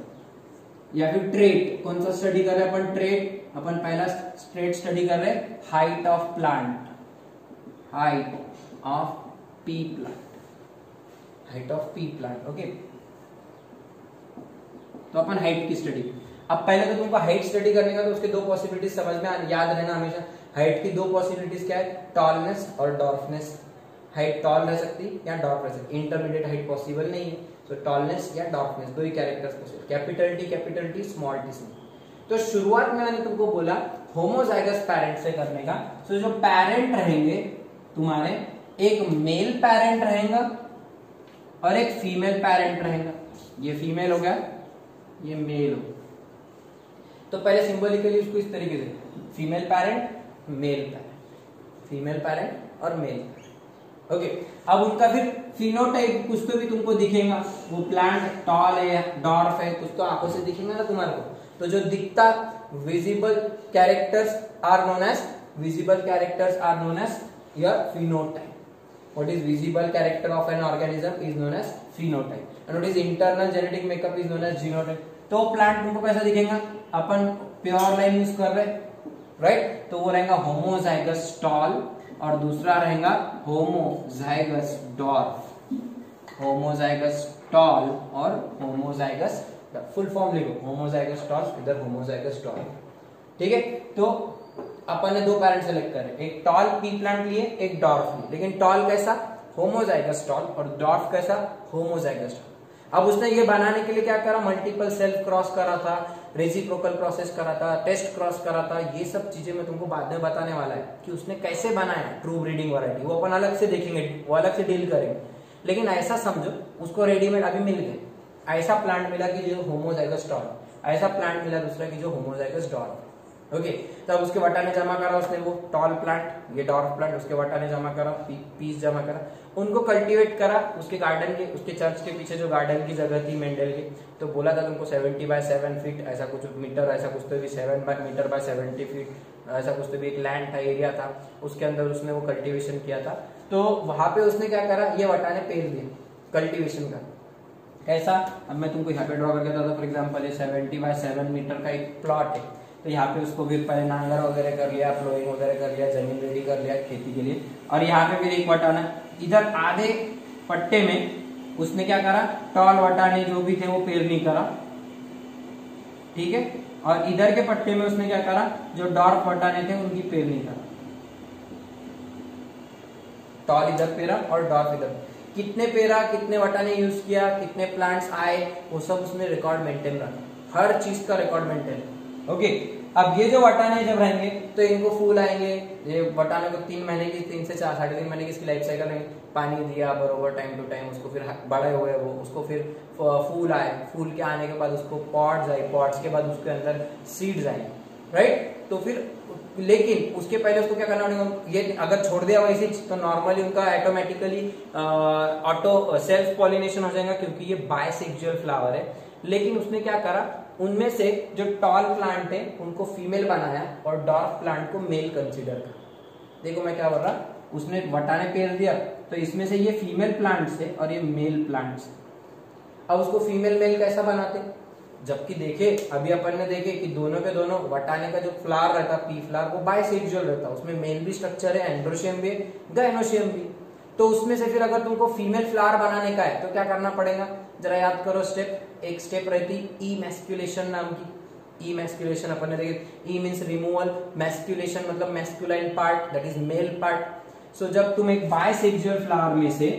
या फिर ट्रेट कौन सा स्टडी कर रहे हैं अपन? ट्रेट, अपन पहला ट्रेट स्टडी कर रहे हैं, height of plant, height of P plant, height of P plant, okay. तो अपन हाइट की स्टडी। अब पहले तो तुमको हाइट स्टडी करने का, तो उसके 2 पॉसिबिलिटीज समझ में याद रहना हमेशा। हाइट की 2 पॉसिबिलिटीज क्या है? टॉलनेस और डॉर्फनेस। हाइट टॉल रह सकती या डॉर्फ रह सकती, इंटरमीडिएट हाइट पॉसिबल नहीं है। तो टॉलनेस या डॉर्फनेस, 2 ही characters possible, capital T small T small. तो शुरुआत में मैंने तुमको बोला होमोजाइगस पेरेंट से करने का। तो जो पेरेंट रहेंगे तुम्हारे, एक मेल पेरेंट रहेगा और एक फीमेल पेरेंट रहेगा। ये फीमेल हो गया, ये मेल हो। तो पहले सिंबॉलिकली उसको इस तरीके से, female parent, male parent, female parent और मेल पेरेंट, ओके। अब उनका फिर फिनोटाइप कुछ तो भी तुमको दिखेगा, वो प्लांट टॉल है, डॉर्फ है, कुछ तो आंखों से दिखेगा ना तुम्हारे को। तो जो दिखता, visible characters are known as, visible characters are known as your phenotype. What is visible character of an organism is known as phenotype, and what is internal genetic makeup is known as genotype. तो plant तुमको कैसा दिखेगा? अपन pure line use कर रहे, right. तो वो रहेगा homozygous tall और दूसरा रहेगा होमोजाइगस डॉर्फ, होमोजाइगस टॉल और होमोजाइगस, फुल फॉर्म लिखो, होमोजाइगस टॉल, इधर होमोजाइगस डॉर्फ, ठीक है। तो अपन ने 2 पेरेंट सेलेक्ट करे, एक टॉल पी प्लांट लिए, एक डॉर्फ लिए। लेकिन टॉल कैसा? होमोजाइगस टॉल, और डॉर्फ कैसा? Homozygous tall. अब उसने ये बनाने के लिए क्या करा? मल्टीपल सेल्फ क्रॉस करा था, रेसिप्रोकल प्रोसेस करा था, टेस्ट क्रॉस करा था। ये सब चीजें मैं तुमको बाद में बताने वाला है कि उसने कैसे बनाया ट्रू ब्रीडिंग वैरायटी। वो अपन अलग से देखेंगे, वो अलग से डील करेंगे। लेकिन ऐसा समझो, उसको रेडीमेड अभी मिल गए, ऐसा प्लांट मिला कि जो होमोजाइगस टॉल, ऐसा प्लांट मिला दूसरा कि जो होमोजाइगस डॉर्फ, ओके। तब उसके वटाने जमा करा उसने, वो टॉल प्लांट, ये डॉर्फ प्लांट, उसके वटाने जमा करा, पीस जमा करा, उनको कल्टीवेट करा उसके गार्डन के, उसके चर्च के पीछे जो गार्डन की जगह थी मेंडल की। तो बोला था तुमको 70 बाय 7 फीट ऐसा कुछ मीटर, ऐसा कुछ तो भी 7 मीटर बाय 70 फीट ऐसा कुछ तो भी एक लैंड था, एरिया था, उसके अंदर उसने वो कल्टीवेशन किया था। तो वहां पे उसने क्या करा, ये वटाने पेर दिए कल्टीवेशन का। कैसा? अब मैं तुमको यहाँ पे ड्रॉ करके था, फॉर एग्जाम्पल ये 70 बाय 7 मीटर का एक प्लॉट है। तो यहाँ पे उसको फिर पहले नांगर वगैरह कर लिया, प्लोइंग वगैरह कर लिया, जमीन रेडी कर लिया खेती के लिए। और यहाँ पे फिर एक वटाना, इधर आधे पट्टे में उसने क्या करा, टॉल वटाने जो भी थे वो पेरनी करा, ठीक है। और इधर के पट्टे में उसने क्या करा, जो डॉर्फ वटाने थे उनकी पेरनी करा, टॉल इधर पेरा और डॉर्फ इधर। कितने पेरा, कितने वटाने यूज किया, कितने प्लांट्स आए, वो सब उसने रिकॉर्ड मेंटेन रखा, हर चीज का रिकॉर्ड मेंटेन। ओके, अब ये जो वटाने जब रहेंगे तो इनको फूल आएंगे, ये वटाने को 3 महीने की, 3 से 4 साढ़े 3 महीने की इसकी लाइफ साइकिल रहेंगे। पानी दिया बरोबर टाइम टू टाइम, उसको फिर बड़े हुए वो, उसको फिर फूल आए, फूल के आने के बाद उसको पॉट्स आए, पॉट्स के बाद उसके अंदर सीड्स आए, राइट। तो फिर लेकिन उसके पहले उसको क्या करना पड़ेगा, ये अगर छोड़ दिया वैसे तो नॉर्मली उनका ऑटोमेटिकली ऑटो सेल्फ पॉलिनेशन हो जाएगा, क्योंकि ये बायसेक्सुअल फ्लावर है। लेकिन उसने क्या करा, उनमें से जो टॉल प्लांट है उनको फीमेल बनाया और डॉर्फ प्लांट को मेल कंसीडर करा। देखो मैं क्या बोल रहा, उसने वटाने पेड़ दिया तो इसमें से ये फीमेल प्लांट्स है और ये मेल प्लांट्स है। अब उसको फीमेल मेल कैसा बनाते, जबकि देखे अभी अपन ने देखे कि दोनों के दोनों वटाने का जो फ्लावर रहता पी फ्लावर वो बायसेक्सुअल रहता, उसमें मेल भी स्ट्रक्चर है, एंड्रोशियम भी है, गायनोशियम भी। तो उसमें से फिर अगर तुमको फीमेल फ्लावर बनाने का है तो क्या करना पड़ेगा, जरा याद करो स्टेप। एक स्टेप रहती इमैस्कुलेशन नाम की। इमैस्कुलेशन अपन ने देखे, ई मींस रिमूवल, मैस्कुलेशन मतलब masculine part, that is male part. So जब तुम एक बायसेक्सुअल फ्लावर में से,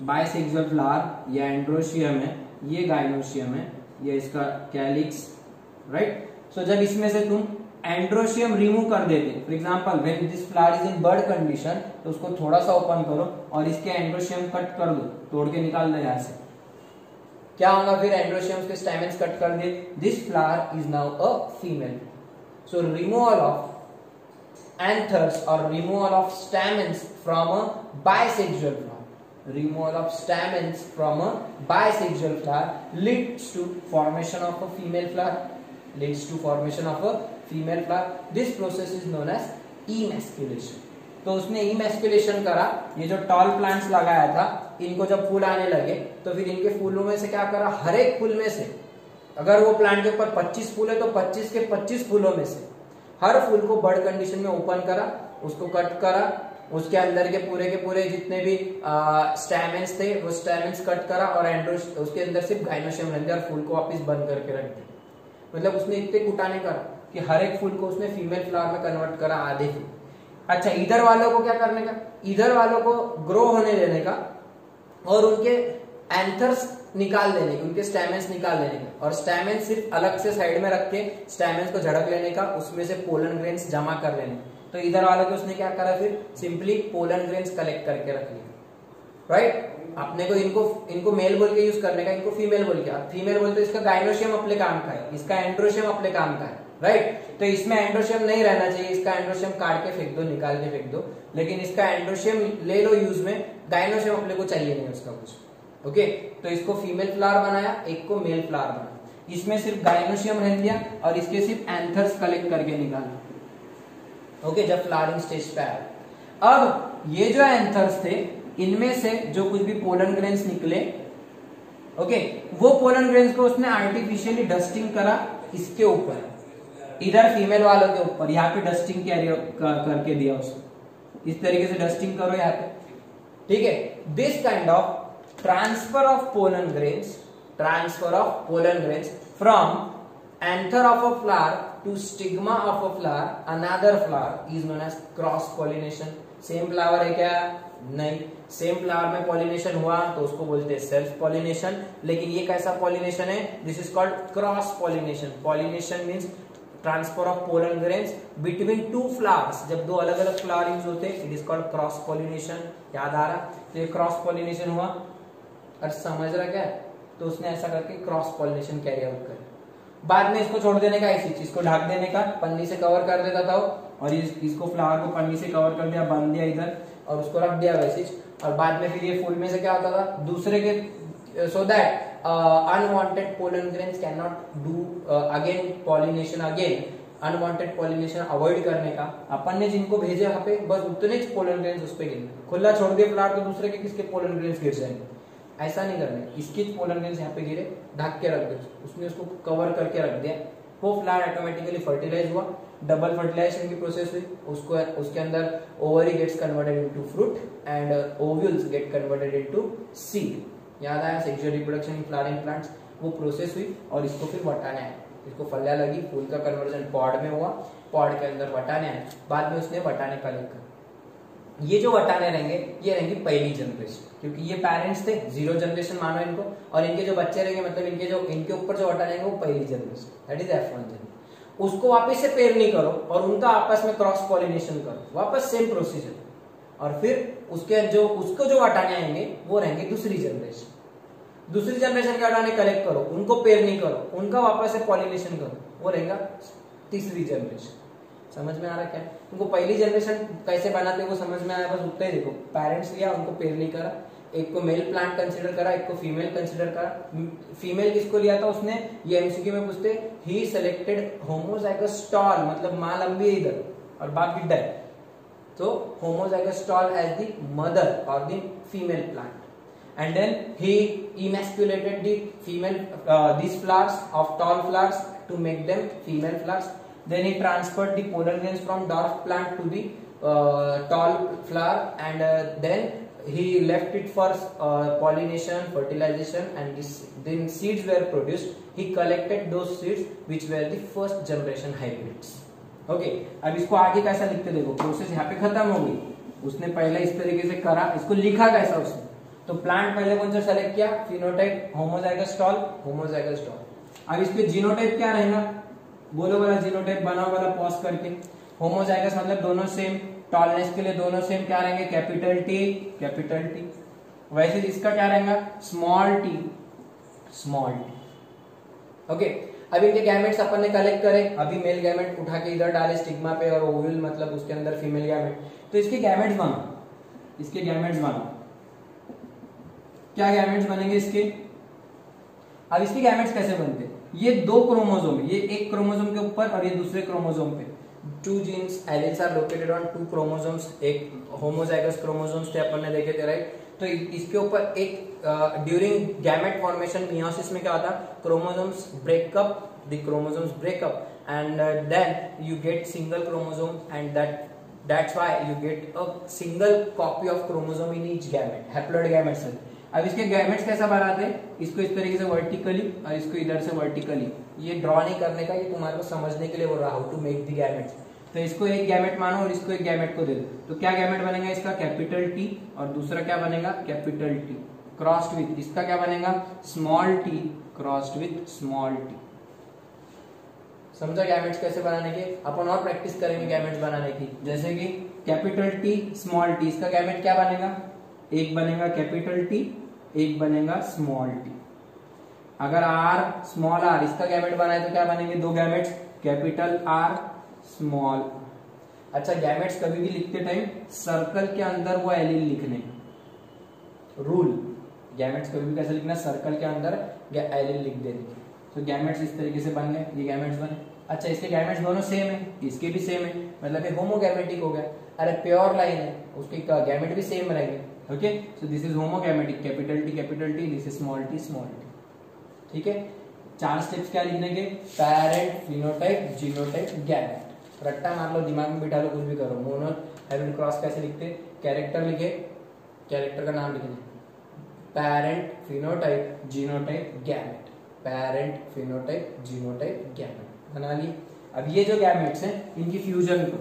बायसेक्सुअल फ्लावर ये एंड्रोशियम है, ये गायनोशियम है, ये इसका कैलिक्स, राइट। सो जब इसमें से तुम एंड्रोशियम रिमूव कर देते, for example when this flower is in bud condition, तो उसको थोड़ा सा ओपन करो और इसके एंड्रोशियम कट कर दो, तोड़ के निकाल दो यहाँ से, क्या होगा फिर, एंड्रोशियम के स्टैमेंस कट कर दिए, this flower is now a female. So removal of anthers और removal of stamens from a bisexual flower, removal of stamens from a bisexual flower leads to formation of a female flower, leads to formation of a female flower. This process is known as emasculation. तो उसने emasculation करा, ये जो tall plants लगाया था इनको जब फूल आने लगे तो फिर इनके फूलों में से क्या करा, हर एक फूल में से, अगर वो प्लांट के ऊपर 25 फूल है तो 25 के 25 फूलों में से हर फूल को बर्ड कंडीशन में ओपन करा, उसको कट करा, उसके अंदर के पूरे जितने भी स्टैमेंस थे वो स्टैमेंस कट करा और उसके अंदर सिर्फ गायनोशियम रहते और फूल को वापस बंद करके रख दिया। मतलब उसने इतने कुटाने करा कि हर एक फूल को उसने फीमेल फ्लावर में कन्वर्ट करा, आधे फूल। अच्छा, इधर वालों को क्या करने का, इधर वालों को ग्रो होने देने का और उनके एंथर्स निकाल देने के, उनके स्टैमेंस निकाल देने का, और स्टैमेंस सिर्फ अलग से साइड में रख के स्टैमेंस को झड़क लेने का, उसमें से पोलन ग्रेन्स जमा कर लेने। तो इधर वाले को उसने क्या करा, फिर सिंपली पोलन ग्रेन्स कलेक्ट करके रख लिया, राइट। अपने को इनको मेल बोल के यूज करने का, इनको फीमेल बोल के, फीमेल बोलते इसका गायनोशियम अपने काम का है, इसका एंड्रोशियम अपने काम का है, राइट। तो इसमें एंड्रोशियम नहीं रहना चाहिए, इसका एंड्रोशियम काट के फेंक दो, निकाल के फेंक दो, लेकिन इसका एंड्रोशियम ले लो यूज में, गायनोशियम अपने को चाहिए नहीं उसका कुछ। ओके, तो इसको फीमेल फ्लावर बनाया, एक को मेल फ्लावर बनाया, इसमें सिर्फ गायनोशियम रह दिया और इसके सिर्फ एंथर्स कलेक्ट करके निकाला। ओके, जब फ्लावरिंग स्टेज पे आया, अब ये जो एंथर्स थे इनमें से जो कुछ भी पोलन ग्रेन्स निकले, ओके, वो पोलन ग्रेन्स को उसने आर्टिफिशियली डस्टिंग करा इसके ऊपर, इधर फीमेल वालों के ऊपर, यहाँ पे डस्टिंग करके दिया उसको, इस तरीके से डस्टिंग करो यहाँ पे, ठीक है। This kind of transfer of pollen grains from anther of a flower to stigma of a flower, another flower is known as cross pollination. Same flower है क्या, नहीं, सेम फ्लावर में पॉलिनेशन हुआ तो उसको बोलते हैं सेल्फ पॉलिनेशन, लेकिन ये कैसा पॉलिनेशन है, this is called cross pollination. Pollination means transfer of pollen grains between two flowers, जब दो अलग अलग फ्लावर यूज होते हैं, it is called cross pollination. याद आ रहा, तो ये क्रॉस पॉलिनेशन हुआ, और समझ रहा क्या है, तो उसने ऐसा करके क्रॉस पॉलिनेशन कैरी आउट कर, बाद में इसको छोड़ देने का, इसी चीज को ढक देने का, पन्नी से कवर कर देता था और इसको फ्लावर को पन्नी से कवर कर दिया, बांध दिया इधर और उसको रख दिया वैसे, और बाद में फिर ये फूल में से क्या होता था, दूसरे के, so that unwanted pollen grains can not do again pollination, again unwanted pollination avoid करने का, अपन ने जिनको भेजे यहाँ पे बस उतने पोलन ग्रेन्स उस पे गिरने, खुला छोड़ दिया फ्लावर तो दूसरे के किसके पोलन ग्रेन्स गिर जाएंगे, ऐसा नहीं करना है। इसके पोलन ग्रेन्स यहाँ पे गिरे, ढक के रख दे, उसने उसको कवर करके रख दिया, वो फ्लावर ऑटोमेटिकली फर्टिलाइज हुआ, डबल फर्टिलाइजेशन की प्रोसेस हुई, उसको उसके अंदर ovary gets converted into fruit and ovules get converted into seed. याद आया, sexual reproduction in flowering plants, वो प्रोसेस हुई और इसको फिर वटाने आए, इसको फलियां लगी, फूल का कन्वर्जन पॉड में हुआ, पॉड के अंदर वटाने आए, बाद में उसने वटाने कलेक्ट कर, ये जो वटाने रहेंगे ये रहेंगी पहली जनरेशन, क्योंकि ये पेरेंट्स थे, 0 जनरेशन मानो इनको, और इनके जो बच्चे रहेंगे मतलब इनके ऊपर जो वटाने रहेंगे वो पहली generation, that is F1 generation. उसको वापस से पेयर नहीं करो और उनका आपस में क्रॉस पॉलिनेशन करो, वापस सेम प्रोसीजर, और फिर उसको जो वटाने आएंगे वो रहेंगे दूसरी जनरेशन। दूसरी जनरेशन के वटाने कलेक्ट करो, उनको पेयर नहीं करो, उनका वापस से पॉलिनेशन करो, वो रहेगा तीसरी जनरेशन। समझ में आ रहा क्या? उनको पहली जनरेशन कैसे बनाते वो समझ में आया, बस उतना ही देखो। पेरेंट्स लिया, उनको पेयर नहीं करा, एक को मेल प्लांट कंसीडर करा, एक को फीमेल कंसीडर करा। फीमेल किसको लिया था उसने, ये एमसीक्यू में पूछते, ही सिलेक्टेड होमोजाइगस टॉल, मतलब मां लंबी है इधर और बाप गिड्डा है, तो homozygous tall as the mother और the female plant, and then he emasculated the female these flowers of tall flowers to make them female flowers. Then he transferred the pollen grains from dwarf plant to the tall flower, and then he left it for pollination, fertilization, and then seeds were produced. He collected those seeds which were the first generation hybrids. Okay, अब इसको आगे कैसा लिखते देखो, process यहाँ पे खत्म हो गई। उसने पहले इस तरीके से करा, इसको लिखा कैसा उसने, तो प्लांट पहले कौन सा सेलेक्ट किया, phenotype homozygous tall, homozygous tall. अब इसके जीनोटाइप क्या रहेगा, बोलो वाला जीनोटाइप, बनाओ वाला पॉज करके। होमोजाइगस मतलब दोनों सेम, टॉलनेस के लिए दोनों सेम क्या रहेंगे, कैपिटल टी, कैपिटल टी। वैसे इसका क्या रहेगा, small T, small T. Okay, अब इनके गैमेट्स अपन ने कलेक्ट करे, अभी मेल गैमेट उठा के इधर डाले स्टिग्मा पे, और ओव्यूल मतलब उसके अंदर फीमेल गैमेट, तो इसके गैमेट्स बनो, इसके गैमेट्स बनो। क्या गैमेट्स बनेंगे इसके, अब इसके गैमेट्स कैसे बनते हैं, ये 2 क्रोमोसोम, ये एक क्रोमोसोम के ऊपर और ये दूसरे क्रोमोसोम पे, 2 genes alleles are located on 2 chromosomes, एक होमोजाइगस क्रोमोसोम्स थे अपन ने देखे थे, राइट। तो इसके ऊपर एक ड्यूरिंग गैमेट फॉर्मेशन मियोसिस में क्या होता, chromosomes breakup, the chromosomes breakup, and then you get single chromosome, and that's why you get a single copy of chromosome in each gamete, haploid gametes। अब इसके gametes कैसा बनाते हैं, इसको इस तरीके से वर्टिकली और इसको इधर से वर्टिकली, ये ड्रॉ नहीं करने का, ये तुम्हारे को समझने के लिए बोल रहा, how to make the gametes. तो इसको एक गैमेट मानो और इसको एक गैमेट को दे दो, तो क्या गैमेट बनेगा इसका, कैपिटल टी, और दूसरा क्या बनेगा, कैपिटल टी क्रॉस्ड विथ, इसका क्या बनेगा, small T crossed with small T. समझा गैमेट्स कैसे बनाने के, अपन और प्रैक्टिस करेंगे गैमेट्स बनाने की, जैसे कि कैपिटल टी स्मॉल टी, इसका गैमेट क्या बनेगा, एक बनेगा कैपिटल टी, एक बनेगा स्मॉल टी। अगर आर स्मॉल आर, इसका गैमेट बनाए तो क्या बनेंगे, 2 गैमेट्स, कैपिटल आर स्मॉल। अच्छा, गैमेट्स कभी भी लिखते टाइम सर्कल के अंदर वो एलील लिखने, रूल, गैमेट्स कभी भी कैसे लिखना, सर्कल के अंदर एलील लिख देने। तो गैमेट्स इस तरीके से बन गए, ये गैमेट्स बने। अच्छा, इसके गैमेट्स दोनों सेम है, इसके भी सेम है, मतलब ये होमोगैमेटिक हो गया। अरे प्योर लाइन है, उसके गैमेट भी सेम रहेंगे। Okay, so this is homogametic, capital T, this is small T, small T. ठीक है, 4 स्टेप्स क्या लिखने के, पेरेंट, फिनोटाइप, जीनोटाइप, गैमेट। रट्टा मार लो, दिमाग में बिठा लो, कुछ भी करो। मोनो हाइब्रिड क्रॉस कैसे लिखते, कैरेक्टर लिखे, कैरेक्टर का नाम लिखना, parent, phenotype, genotype, gamete, parent, phenotype, genotype, gamete बना ली। अब ये जो गैमेट्स हैं इनकी फ्यूजन को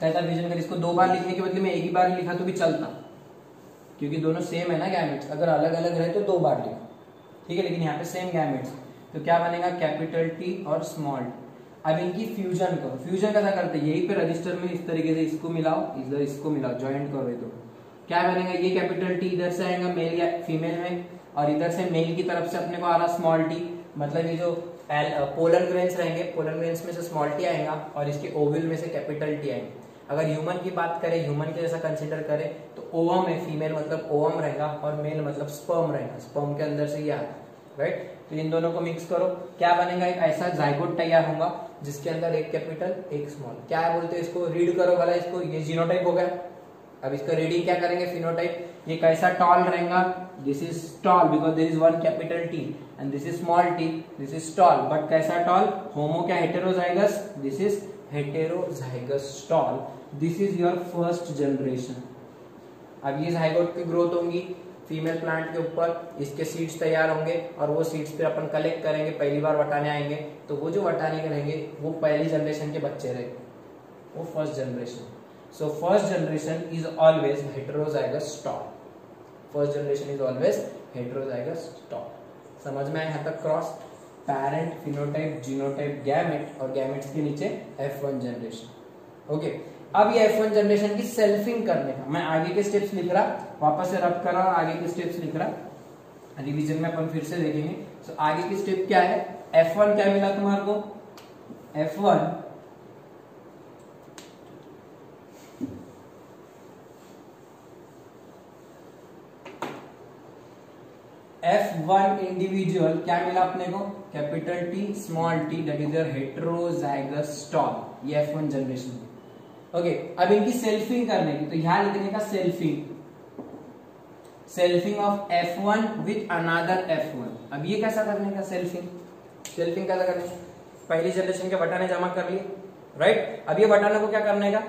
कैसा फ्यूजन कर, इसको 2 बार लिखने के बदले में एक ही बार लिखा तो भी चलता, क्योंकि दोनों सेम है ना गैमेट्स। अगर अलग अलग रहे तो 2 बार लिखो, ठीक है, लेकिन यहाँ पे सेम गैमेट्स, तो क्या बनेगा, कैपिटल टी और स्मॉल टी। अब इनकी फ्यूजन करो, फ्यूजन कैसा करते हैं, यही पे रजिस्टर में इस तरीके से इसको मिलाओ, इधर इसको मिलाओ, ज्वाइंट करो, तो क्या बनेगा, ये कैपिटल टी इधर से आएगा मेल या फीमेल में, और इधर से मेल की तरफ से अपने को आ रहा स्मॉल टी, मतलब ये जो पोलन ग्रेन्स रहेंगे, पोलन ग्रेन्स में से स्मॉल टी आएगा और इसके ओवल में से कैपिटल टी आएंगे। अगर ह्यूमन की बात करें, ह्यूमन के जैसा कंसीडर करें तो ओवम है, फीमेल मतलब ओवम रहेगा और मेल मतलब स्पर्म रहेगा, स्पर्म के अंदर से ये आता है, राइट। तो इन दोनों को मिक्स करो, क्या बनेगा, एक ऐसा जाइगोट तैयार होगा जिसके अंदर एक कैपिटल एक स्मॉल, क्या बोलते हैं इसको, रीड करो वाला इसको, ये जीनोटाइप हो गया। अब इसका रीडिंग क्या करेंगे, फिनोटाइप, ये कैसा टॉल रहेगा, this is tall because there is 1 capital T, and this is small T, this is tall, but कैसा टॉल, होमो क्या, heterozygous, this is heterozygous tall, this is your first generation. अब ये zygote की growth होंगी female plant के ऊपर, इसके seeds तैयार होंगे और वो सीड्स फिर अपन कलेक्ट करेंगे, पहली बार वटाने आएंगे, तो वो जो वटाने के रहेंगे वो पहली जनरेशन के बच्चे रहेंगे, वो first generation. So first generation is always heterozygous stall, first generation is always heterozygous stall. समझ में आया यहाँ तक cross? Parent, phenotype, genotype, gamete और गैमेट्स के नीचे F1 जनरेशन। ओके, अब ये F1 जनरेशन की सेल्फिंग करने का मैं आगे के स्टेप्स लिख रहा, वापस से रब कर रहा हूं, आगे के स्टेप्स लिख रहा, रिवीजन में अपन फिर से देखेंगे। सो आगे की स्टेप क्या है? F1 क्या मिला तुम्हारे को? F1 इंडिविजुअल क्या मिला अपने को? Capital T small T, that is your heterozygous stall, ये F1 जनरेशन। ओके, अब इनकी सेल्फिंग करने की, तो यहां लिखने का selfing of F1 with another F1। अब ये कैसा करने का? सेल्फिंग कैसा करने? पहली जनरेशन के बटाने जमा कर लिए, राइट। अब ये बटाने को क्या करने का?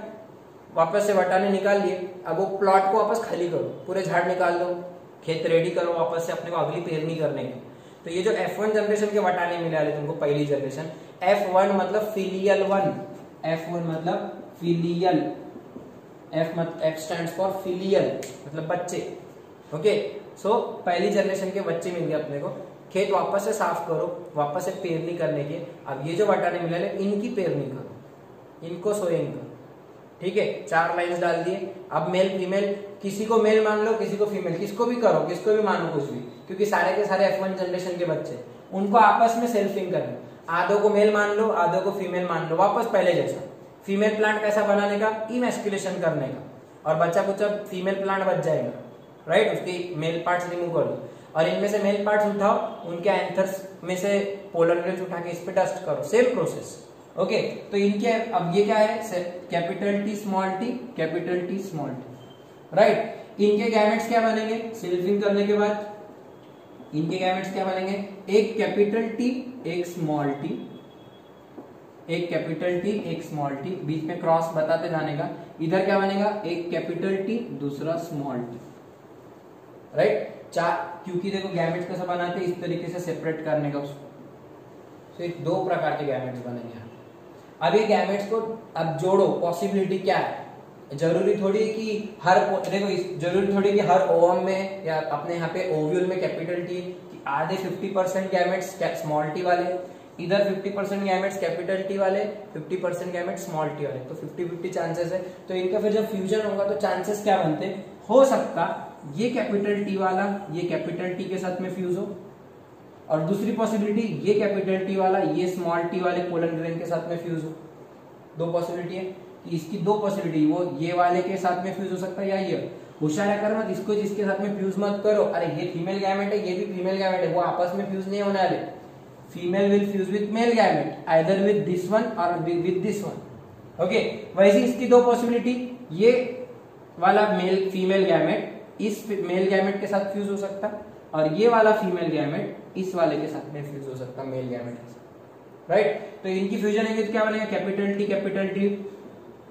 वापस से बटाने निकाल लिए। अब वो प्लॉट को वापस खाली करो, पूरे झाड़ निकाल दो, खेत रेडी करो वापस से अपने को अगली पेरनी करने की। तो ये जो F1 जनरेशन के बटाने मिले वाले तुमको पहली जनरेशन, F1 मतलब फिलियल 1, F1 मतलब filial, F stands for filial मतलब बच्चे। ओके, सो पहली जनरेशन के बच्चे मिल गए अपने को। खेत वापस से साफ करो, वापस से पेरनी करने की। अब ये जो बटाने मिले इनकी पेरनी करो, इनको सोइंग करो, ठीक है। 4 लाइंस डाल दिए। अब मेल फीमेल, किसी को मेल मान लो, किसी को फीमेल, किसको भी करो, किसको भी मानो कुछ भी, क्योंकि सारे के सारे F1 जनरेशन के बच्चे, उनको आपस में सेल्फिंग करना। आधो को मेल मान लो, आधो को फीमेल मान लो, वापस पहले जैसा। फीमेल प्लांट कैसा बनाने का? इमेस्कुलेशन करने का, और बच्चा कुछ फीमेल प्लांट बच जाएगा, राइट। उसकी मेल पार्ट्स रिमूव कर दो, और इनमें से मेल पार्ट्स उठाओ, उनके एंथर्स में से पोलन ग्रेन्स उठा के इस पे डस्ट करो, सेम प्रोसेस। ओके, तो इनके अब ये क्या है? Capital T small T, capital T small T, right. इनके गैमेट्स क्या बनेंगे? सेल्फिंग करने के बाद इनके गैमेट्स क्या बनेंगे? एक कैपिटल टी, एक स्मॉल टी, एक कैपिटल टी, एक स्मॉल टी, बीच में क्रॉस बताते जाने का। इधर क्या बनेगा? एक कैपिटल टी, दूसरा स्मॉल टी, राइट। क्योंकि देखो गैमेट्स कैसे बनाते हैं, इस तरीके से सेपरेट करने का उसको। तो 2 प्रकार के गैमेट्स बनेंगे। अब ये गैमेट्स को अब जोड़ो, पॉसिबिलिटी क्या है? जरूरी थोड़ी कि हर, देखो जरूरी थोड़ी कि हर ओवम में या अपने यहाँ पे ओव्यूल में कैपिटल टी, आधे 50% गैमेट्स स्मॉल टी वाले, इधर 50% गैमेट्स कैपिटल टी वाले, 50% गैमेट्स स्मॉल टी वाले, तो 50-50 चांसेस है। तो इनका फिर जब फ्यूजन होगा तो चांसेस क्या बनते? हो सकता ये कैपिटल टी वाला ये कैपिटल टी के साथ में फ्यूज हो, और दूसरी पॉसिबिलिटी ये कैपिटल टी वाला ये स्मॉल टी वाले पोलन ग्रेन के साथ में फ्यूज हो। 2 पॉसिबिलिटी है कि इसकी 2 पॉसिबिलिटी, वो ये वाले के साथ में फ्यूज हो सकता है या ये। होशियार कर मत, इसको जिसके साथ में फ्यूज मत करो। अरे ये फीमेल गैमेट है, ये भी फीमेल गैमेट है, वो आपस में फ्यूज नहीं होने वाले। Female will fuse with male gamete, either with this one और विद दिस वन। ओके, वैसे इसकी 2 पॉसिबिलिटी, ये वाला मेल फीमेल गैमेट इस मेल गैमेट के साथ फ्यूज हो सकता, और ये वाला फीमेल गैमेट इस वाले के साथ में फ्यूज हो सकता, मेल गैमेट के साथ, राइट। तो इनकी फ्यूजन है तो क्या बनेगा? कैपिटल टी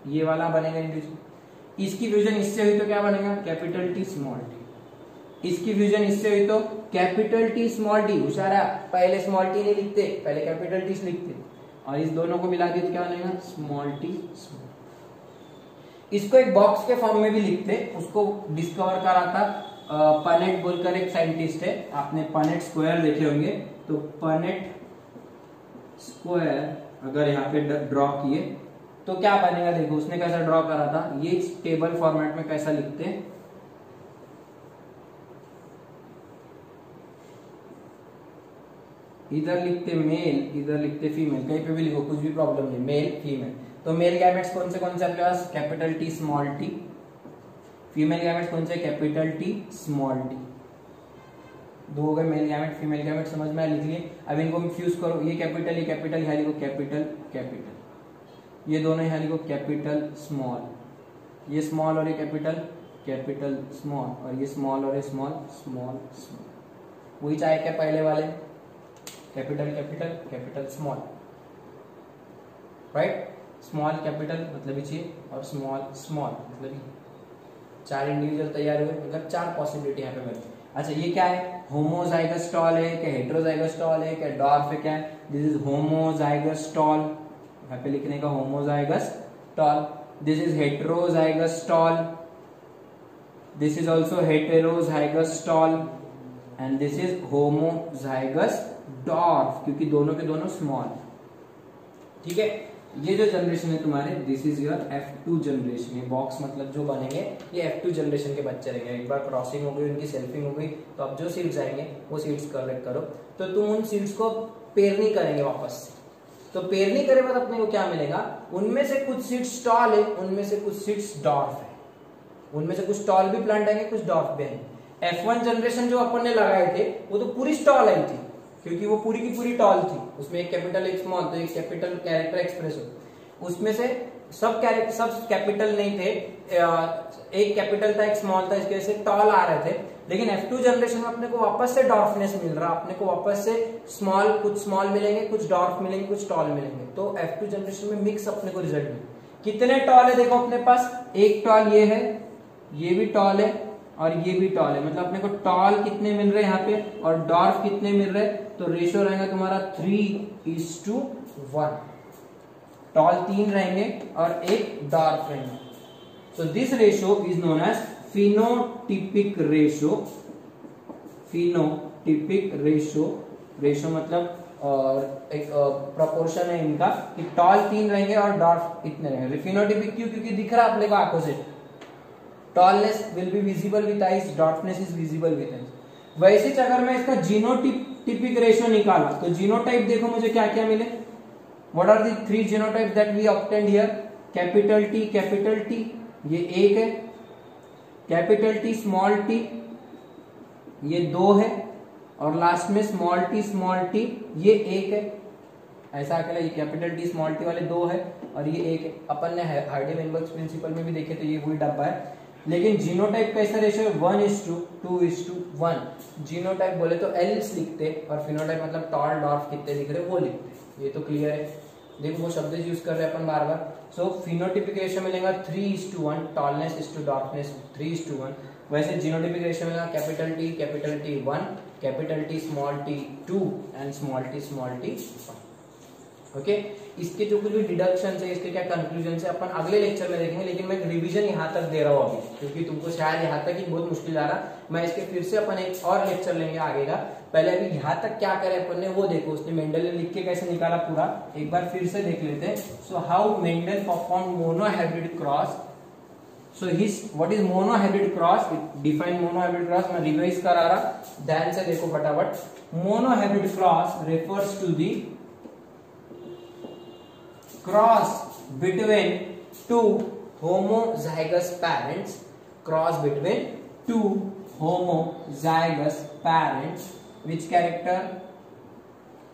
ये वाला बनेगा इंडिविजुअल। इसकी फ्यूजन इससे हुई तो क्या बनेगा? Capital T small T. इसकी फ्यूजन इससे हुई तो कैपिटल टी स्मॉल टी। होशियारा, पहले स्मॉल टी नहीं लिखते, पहले कैपिटल टी लिखते, और इस दोनों को मिला दिए तो क्या बनेगा? Small T small. इसको एक बॉक्स के फॉर्म में भी लिखते, उसको डिस्कवर करा था पनेट बोलकर एक साइंटिस्ट है, आपने पनेट स्क्वायर देखे होंगे। तो पनेट स्क्वायर अगर यहाँ पे ड्रॉ किए तो क्या बनेगा? देखो उसने कैसा ड्रॉ करा था, ये टेबल फॉर्मेट में कैसा लिखते हैं, इधर लिखते मेल, इधर लिखते फीमेल, कहीं पे भी लिखो, कुछ भी प्रॉब्लम नहीं, मेल फीमेल। तो मेल गैमेट्स कौन से आपके पास? Capital T small T. Female gametes कौन से? Capital T small T. 2 हो गए मेल गैमेट, फीमेल गैमेट, समझ में लिख लिए। अब इनको फ्यूज करो, ये कैपिटल, यहाँ लिखो कैपिटल कैपिटल, ये दोनों यहाँ लिखो कैपिटल स्मॉल, ये स्मॉल और ये कैपिटल स्मॉल, और ये स्मॉल और ये स्मॉल स्मॉल स्मॉल। वही चाहे क्या पहले वाले, capital small, right. Small capital मतलब ये, और स्मॉल मतलब ये। 4 इंडिविजुअल तैयार हुए, मतलब 4 पॉसिबिलिटी यहाँ पे बनी। अच्छा ये क्या है? होमोजाइगस स्टॉल है क्या हेटेरोजाइगस स्टॉल है क्या डॉर्फ है क्या है? दिस इज होमोजाइगस स्टॉल, यहाँ पे लिखने का homozygous tall. This is heterozygous tall, this is also heterozygous tall, and this is homozygous dwarf, क्योंकि दोनों के दोनों स्मॉल। ठीक है, ये जो जनरेशन है तुम्हारे, this is your F2 generation. ये बॉक्स मतलब जो बनेंगे ये F2 जनरेशन के बच्चे रहेंगे। एक बार क्रॉसिंग हो गई, उनकी सेल्फिंग हो गई, तो अब जो सीड्स आएंगे वो सीड्स कलेक्ट करो। तो तुम उन सीड्स को पेरनी करेंगे वापस से। तो पेरनी करे बाद अपने को क्या मिलेगा, उनमें से कुछ सीड्स टॉल है, उनमें से कुछ सीड्स डॉर्फ है, उनमें से कुछ टॉल भी प्लांट आएंगे, कुछ डॉर्फ भी आएंगे। F1 जनरेशन जो अपन ने लगाए थे वो तो पूरी टॉल आई थी, क्योंकि वो पूरी की पूरी टॉल थी, उसमें एक कैपिटल एक स्मॉल, तो एक कैपिटल कैरेक्टर एक्सप्रेस हो, उसमें से सब कैपिटल नहीं थे, एक कैपिटल था एक स्मॉल था, इसकी वजह से टॉल आ रहे थे। लेकिन F2 जनरेशन में अपने को वापस से डॉर्फनेस मिल रहा, अपने को वापस से स्मॉल, कुछ स्मॉल मिलेंगे, कुछ डॉर्फ मिलेंगे, कुछ टॉल मिलेंगे। तो F2 जनरेशन में मिक्स अपने को रिजल्ट मिले। कितने टॉल है देखो अपने पास, एक टॉल ये है, ये भी टॉल है और ये भी टॉल है, मतलब अपने को टॉल कितने मिल रहे हैं यहाँ पे और डॉर्फ कितने मिल रहे हैं। तो रेशियो रहेगा तुम्हारा 3:1, टॉल 3 रहेंगे और एक डॉर्फ रहेंगे। So this ratio is known as phenotypic ratio. Phenotypic ratio, ratio मतलब एक प्रोपोर्शन है इनका कि टॉल 3 रहेंगे और डॉर्फ इतने रहेंगे। फिनोटिपिक क्यों, क्योंकि दिख रहा है अपने को opposite, tallness will be visible with eyes, dwarfness is visible with eyes. वैसे ही अगर मैं इसका जीनोटिपिक रेशियो निकाला तो जीनोटाइप देखो मुझे क्या क्या मिले। What are the 3 genotype that we obtained here, capital T, ये एक है, कैपिटल T स्मॉल t ये 2 है, और लास्ट में स्मॉल t ये 1 है। ऐसा अकेला ये कैपिटल T स्मॉल t वाले 2 है और ये 1 है। अपन ने हार्डी-वेनबर्ग प्रिंसिपल में भी देखे तो ये वही डब्बा है। लेकिन जीनोटाइप कैसा रेशियो है, 1:2:1। जीनोटाइप बोले तो एल्स लिखते और फिनोटाइप मतलब टॉल डॉर्फ कितने दिख रहे वो लिखते। ये तो क्लियर है, देखो वो शब्द यूज कर रहे हैं अपन बार बार। सो फिनोटिपिक रेशियो मिलेगा 3:1, टॉलनेस इज टू डॉर्फनेस 3:1। वैसे जीनोटिपिक रेशियो मिलेगा capital T 1, capital T small t 2 and small t 1। Okay, इसके जो कुछ भी डिडक्शंस है, इसके क्या कंक्लूजन है अपन अगले लेक्चर में देखेंगे। लेकिन मैं रिवीजन यहाँ तक दे रहा हूँ अभी, क्योंकि तुमको शायद यहाँ तक ही बहुत मुश्किल आ रहा। मैं इसके फिर से अपन एक और लेक्चर लेंगे आगे का। पहले अभी यहाँ तक क्या करे अपन ने वो देखो, उसने मेंडल ने लिख के कैसे निकाला पूरा, एक बार फिर से देख लेते हैं। So how Mendel perform monohybrid cross. So his what is monohybrid cross, define monohybrid cross. मैं रिवाइज करा रहा, ध्यान से देखो फटाफट। Monohybrid cross refers to the cross between two homozygous parents, cross between two homozygous parents, which character,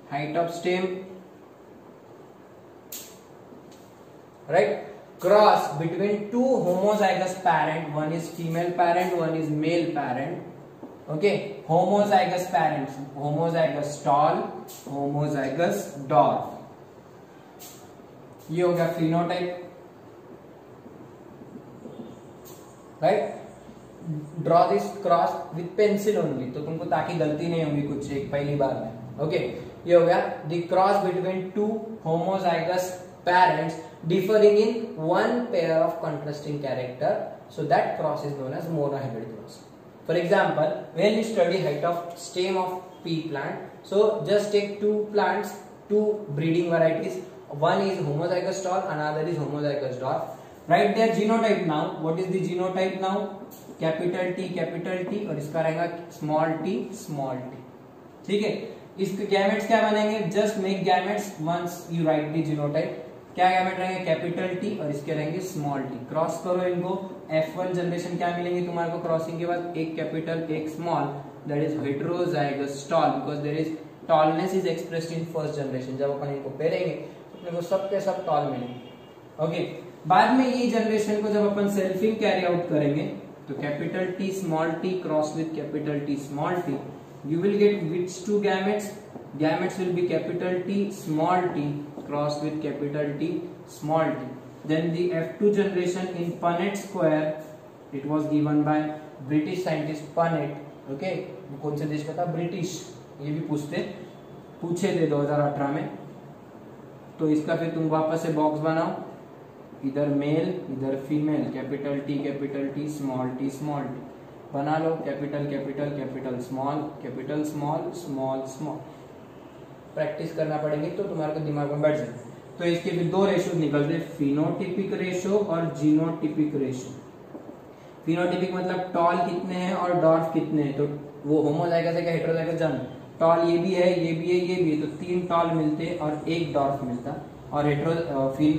height of stem, right? Cross between two homozygous parent, one is female parent, one is male parent. Okay, homozygous parents, homozygous tall, homozygous dwarf। ये हो गया phenotype, right. Draw this cross with pencil only, तो तुमको ताकि गलती नहीं होगी कुछ एक पहली बार में। ओके, ये हो गया the cross between two homozygous parents differing in one pair of contrasting character, so that cross is known as monohybrid cross. For example, when you study height of stem of pea plant, so just take two plants, two breeding varieties. One is homozygous tall, another is homozygous dwarf. Write their genotype now. What is the genotype now? Capital T और इसका रहेगा small t। ठीक है, इसके gametes क्या बनेंगे? Just make gametes once you write the genotype. क्या gamete रहेंगे? कैपिटल T और इसके रहेंगे स्मॉल t। क्रॉस करो इनको, F1 जनरेशन क्या मिलेंगे तुम्हारे को क्रॉसिंग के बाद? एक कैपिटल एक small, that is heterozygous tall, because there is tallness is expressed in first generation. जब अपन इनको पेरेंगे तो सब के सब टॉल मिलेंगे। ओके, बाद में ये जनरेशन को जब अपन सेल्फिंग कैरी आउट करेंगे तो capital T small t cross with capital T small t, you will get which two gametes? Gametes will be capital T small t cross with capital T small t. Then the F2 generation in Punnett square, it was given by British scientist Punnett. Okay, कौन से देश का था? British. ये भी पूछे थे 2018 में। तो इसका फिर तुम वापस से बॉक्स बनाओ, इधर मेल इधर female, capital T small T, बना लो कैपिटल स्मॉल स्मॉल। प्रैक्टिस करना पड़ेगी तो तुम्हारे को दिमाग में बैठ जाए। तो इसके भी दो रेशो निकलते, फिनोटिपिक रेशो और जीनोटिपिक रेशो। फिनोटिपिक मतलब टॉल कितने हैं और डॉर्फ कितने हैं, तो वो होमोजाइगस है क्या हेटेरोजाइगस जान, टॉल ये भी है ये भी है ये भी है, तो 3 टॉल मिलते और 1 डॉर्फ मिलता। और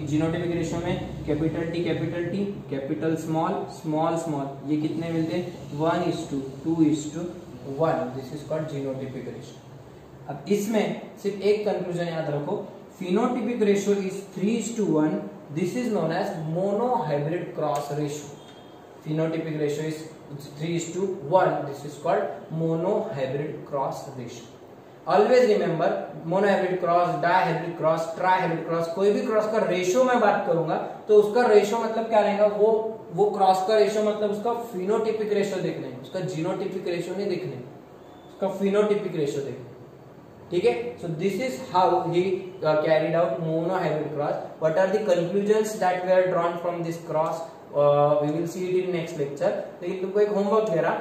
जीनोटिपिक रेशो में कैपिटल टी स्मॉल ये कितने मिलते, 1:2:1। This is called genotypic ratio. अब इसमें सिर्फ एक कंक्लूजन याद रखो, phenotypic ratio is 3:1, this is known as monohybrid cross ratio. Phenotypic ratio is 3:1. This is called monohybrid cross ratio. Always remember, monohybrid cross, dihybrid cross, trihybrid cross, कोई भी cross का ratio मैं बात करूंगा तो उसका रेशियो मतलब क्या रहेगा, वो क्रॉस का रेशियो मतलब उसका फिनोटिपिक रेशियो देखने, उसका जीनोटिपिक रेशियो नहीं देखने, उसका फिनोटिपिक रेशियो देखने। ठीक है, so this is how he carried out monohybrid cross. What are the conclusions that we are drawn from this cross, we will see it in next lecture। लेकिन तुमको एक homework दे रहा,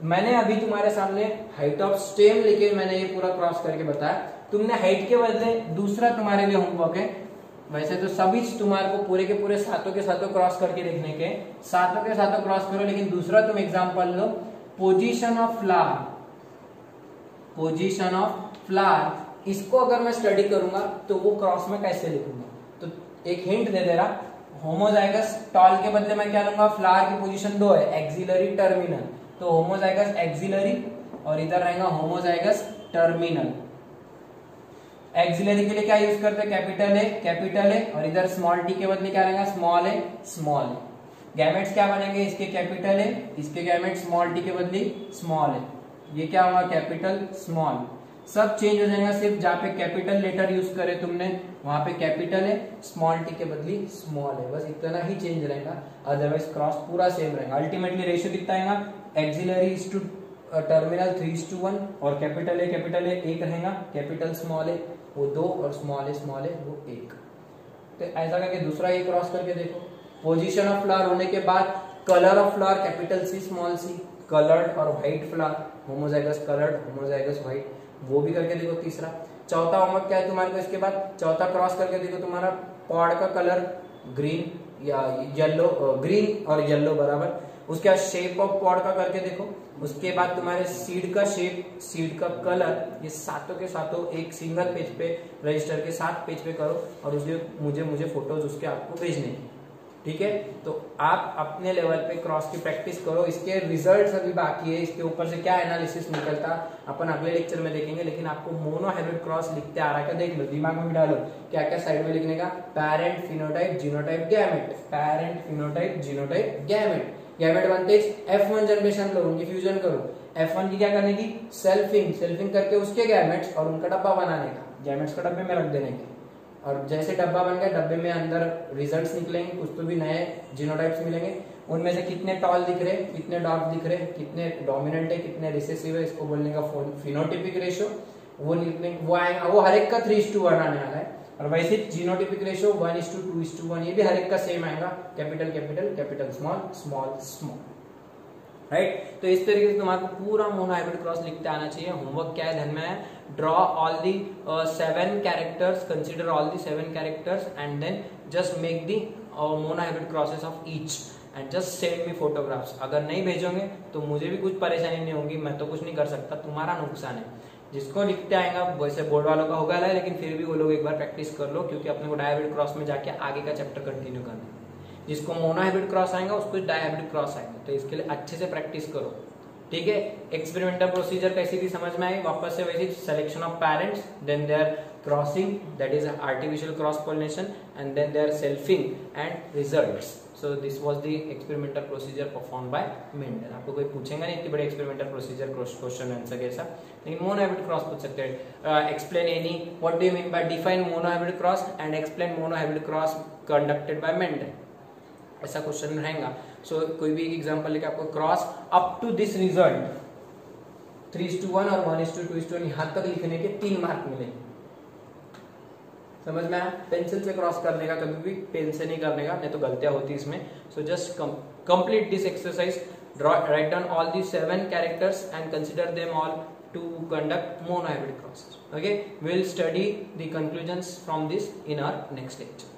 मैंने अभी तुम्हारे सामने हाइट ऑफ स्टेम लेके मैंने ये पूरा क्रॉस करके बताया, तुमने हाइट के बदले दूसरा तुम्हारे लिए होमवर्क है, वैसे तो सभी तुम्हारे को पूरे के पूरे सातों के सातों क्रॉस करके देखने के, सातों के सातों क्रॉस करो, लेकिन दूसरा तुम example low, position of flower, इसको अगर मैं स्टडी करूंगा तो वो क्रॉस में कैसे लिखूंगा। तो एक हिंट दे दे रहा, होमोजाइगस टॉल के बदले मैं क्या लूंगा, फ्लावर की पोजीशन 2 है, एक्सिलरी टर्मिनल, तो होमोजाइगस एक्सिलरी और इधर रहेगा होमोजाइगस टर्मिनल। एक्सिलरी के लिए क्या यूज करते हैं, कैपिटल है और इधर स्मॉल टी के बदले क्या रहेगा, स्मॉल है। गैमेट्स क्या बनेंगे, इसके कैपिटल है, इसके गैमेट स्मॉल टी के बदले स्मॉल है, ये क्या होगा कैपिटल स्मॉल। सब चेंज हो जाएगा, सिर्फ जहाँ पे कैपिटल लेटर यूज करे तुमने वहां पे कैपिटल है, स्मॉल टी के बदली स्मॉल है, बस इतना ही चेंज रहेगा, अदरवाइज क्रॉस पूरा सेम रहेगा। अल्टीमेटली रेशियो कितना आएगा, एक्सिलरी इज टू टर्मिनल 3:1 और कैपिटल है 1 रहेगा, कैपिटल स्मॉल है वो 2 और स्मॉल है वो 1। तो ऐसा करके दूसरा ये क्रॉस करके देखो। पोजीशन ऑफ फ्लावर होने के बाद colour of flower capital C small c, coloured और white flower, homozygous coloured homozygous white, वो भी करके देखो तीसरा। चौथा होमवर्क क्या है तुम्हारे को, इसके बाद चौथा क्रॉस करके देखो, तुम्हारा पॉड का कलर ग्रीन या येलो, ग्रीन और येलो बराबर, उसके बाद शेप ऑफ पॉड का करके देखो, उसके बाद तुम्हारे सीड का शेप, सीड का कलर, ये सातों के सातों एक सिंगल पेज पे रजिस्टर के 7 पेज पे करो और उसके मुझे फोटोज उसके आपको भेजने। ठीक है, तो आप अपने लेवल पे क्रॉस की प्रैक्टिस करो। इसके रिजल्ट्स अभी बाकी है, इसके ऊपर से क्या एनालिसिस निकलता अपन अगले लेक्चर में देखेंगे, लेकिन आपको मोनोहाइब्रिड क्रॉस लिखते आ रहा है क्या, देख लो, दिमाग में भी डालो क्या क्या साइड में लिखने का, parent phenotype genotype gamete, parent phenotype genotype gamete बनते F1 जनरेशन लो, उनकी फ्यूजन करो, F1 की क्या करने की, सेल्फिंग करके उसके गैमेट्स और उनका डब्बा बनाने का, गैमेट्स को डब्बे में रख देने के, और जैसे डब्बा बन गया, डब्बे में अंदर रिजल्ट्स निकलेंगे, कुछ तो भी नए जीनोटाइप्स मिलेंगे, उनमें से कितने टॉल दिख रहे, कितने डॉर्फ दिख रहे, कितने डोमिनेंट है, कितने रिसेसिव है, इसको बोलने का फिनोटिपिक रेशियो, वो निकलेंगे, वो आएगा, वो हर एक का 3:1 आने वाला है। और वैसे जीनोटिपिक रेशियो 1:2:1, ये भी हर एक का सेम आएगा, कैपिटल स्मॉल। राइट, तो इस तरीके से तुम्हारे पूरा मोनोहाइब्रिड क्रॉस लिखते आना चाहिए। होमवर्क क्या है, ध्यान में है, draw all the 7 characters, consider all the 7 characters and then just make the monohybrid crosses of each and just send me photographs. अगर नहीं भेजोगे तो मुझे भी कुछ परेशानी नहीं होगी, मैं तो कुछ नहीं कर सकता, तुम्हारा नुकसान है। जिसको लिखते आएगा वैसे बोर्ड वालों का होगा, लेकिन फिर भी वो लोग एक बार प्रैक्टिस कर लो, क्योंकि अपने को डायहाइब्रिड क्रॉस में जाके आगे का चैप्टर कंटिन्यू करना है। जिसको मोनोहाइब्रिड क्रॉस आएगा उसको डायहाइब्रिड क्रॉस आएगा, तो इसके लिए अच्छे से प्रैक्टिस करो। ठीक है, एक्सपेरिमेंटल प्रोसीजर कैसी थी समझ में आई, वापस से वैसी, selection of parents, then their crossing, that is artificial cross pollination, and then their selfing and results. So this was the experimental procedure perform by Mendel. आपको कोई पूछेगा नहीं इतने बड़े एक्सपेरिमेंटल प्रोसीजर क्वेश्चन आंसर कैसा, लेकिन मोनोहाइब्रिड क्रॉस पूछ सकते हैं। Explain any, what do you mean by define monohybrid cross and explain monohybrid cross conducted by Mendel, ऐसा क्वेश्चन रहेगा। सो कोई भी एक एग्जांपल लेके आपको cross up to this result 3:1 और 1:2:1 यहां तक लिखने के 3 मार्क मिलेंगे। समझ में आया? पेंसिल से क्रॉस करने का, कभी भी पेन से नहीं करने का, नहीं तो गलतियां होती इसमें. So just complete this exercise. Write down all these 7 characters and consider them all to conduct monohybrid crosses. Okay, we will study the conclusions from this in our next lecture.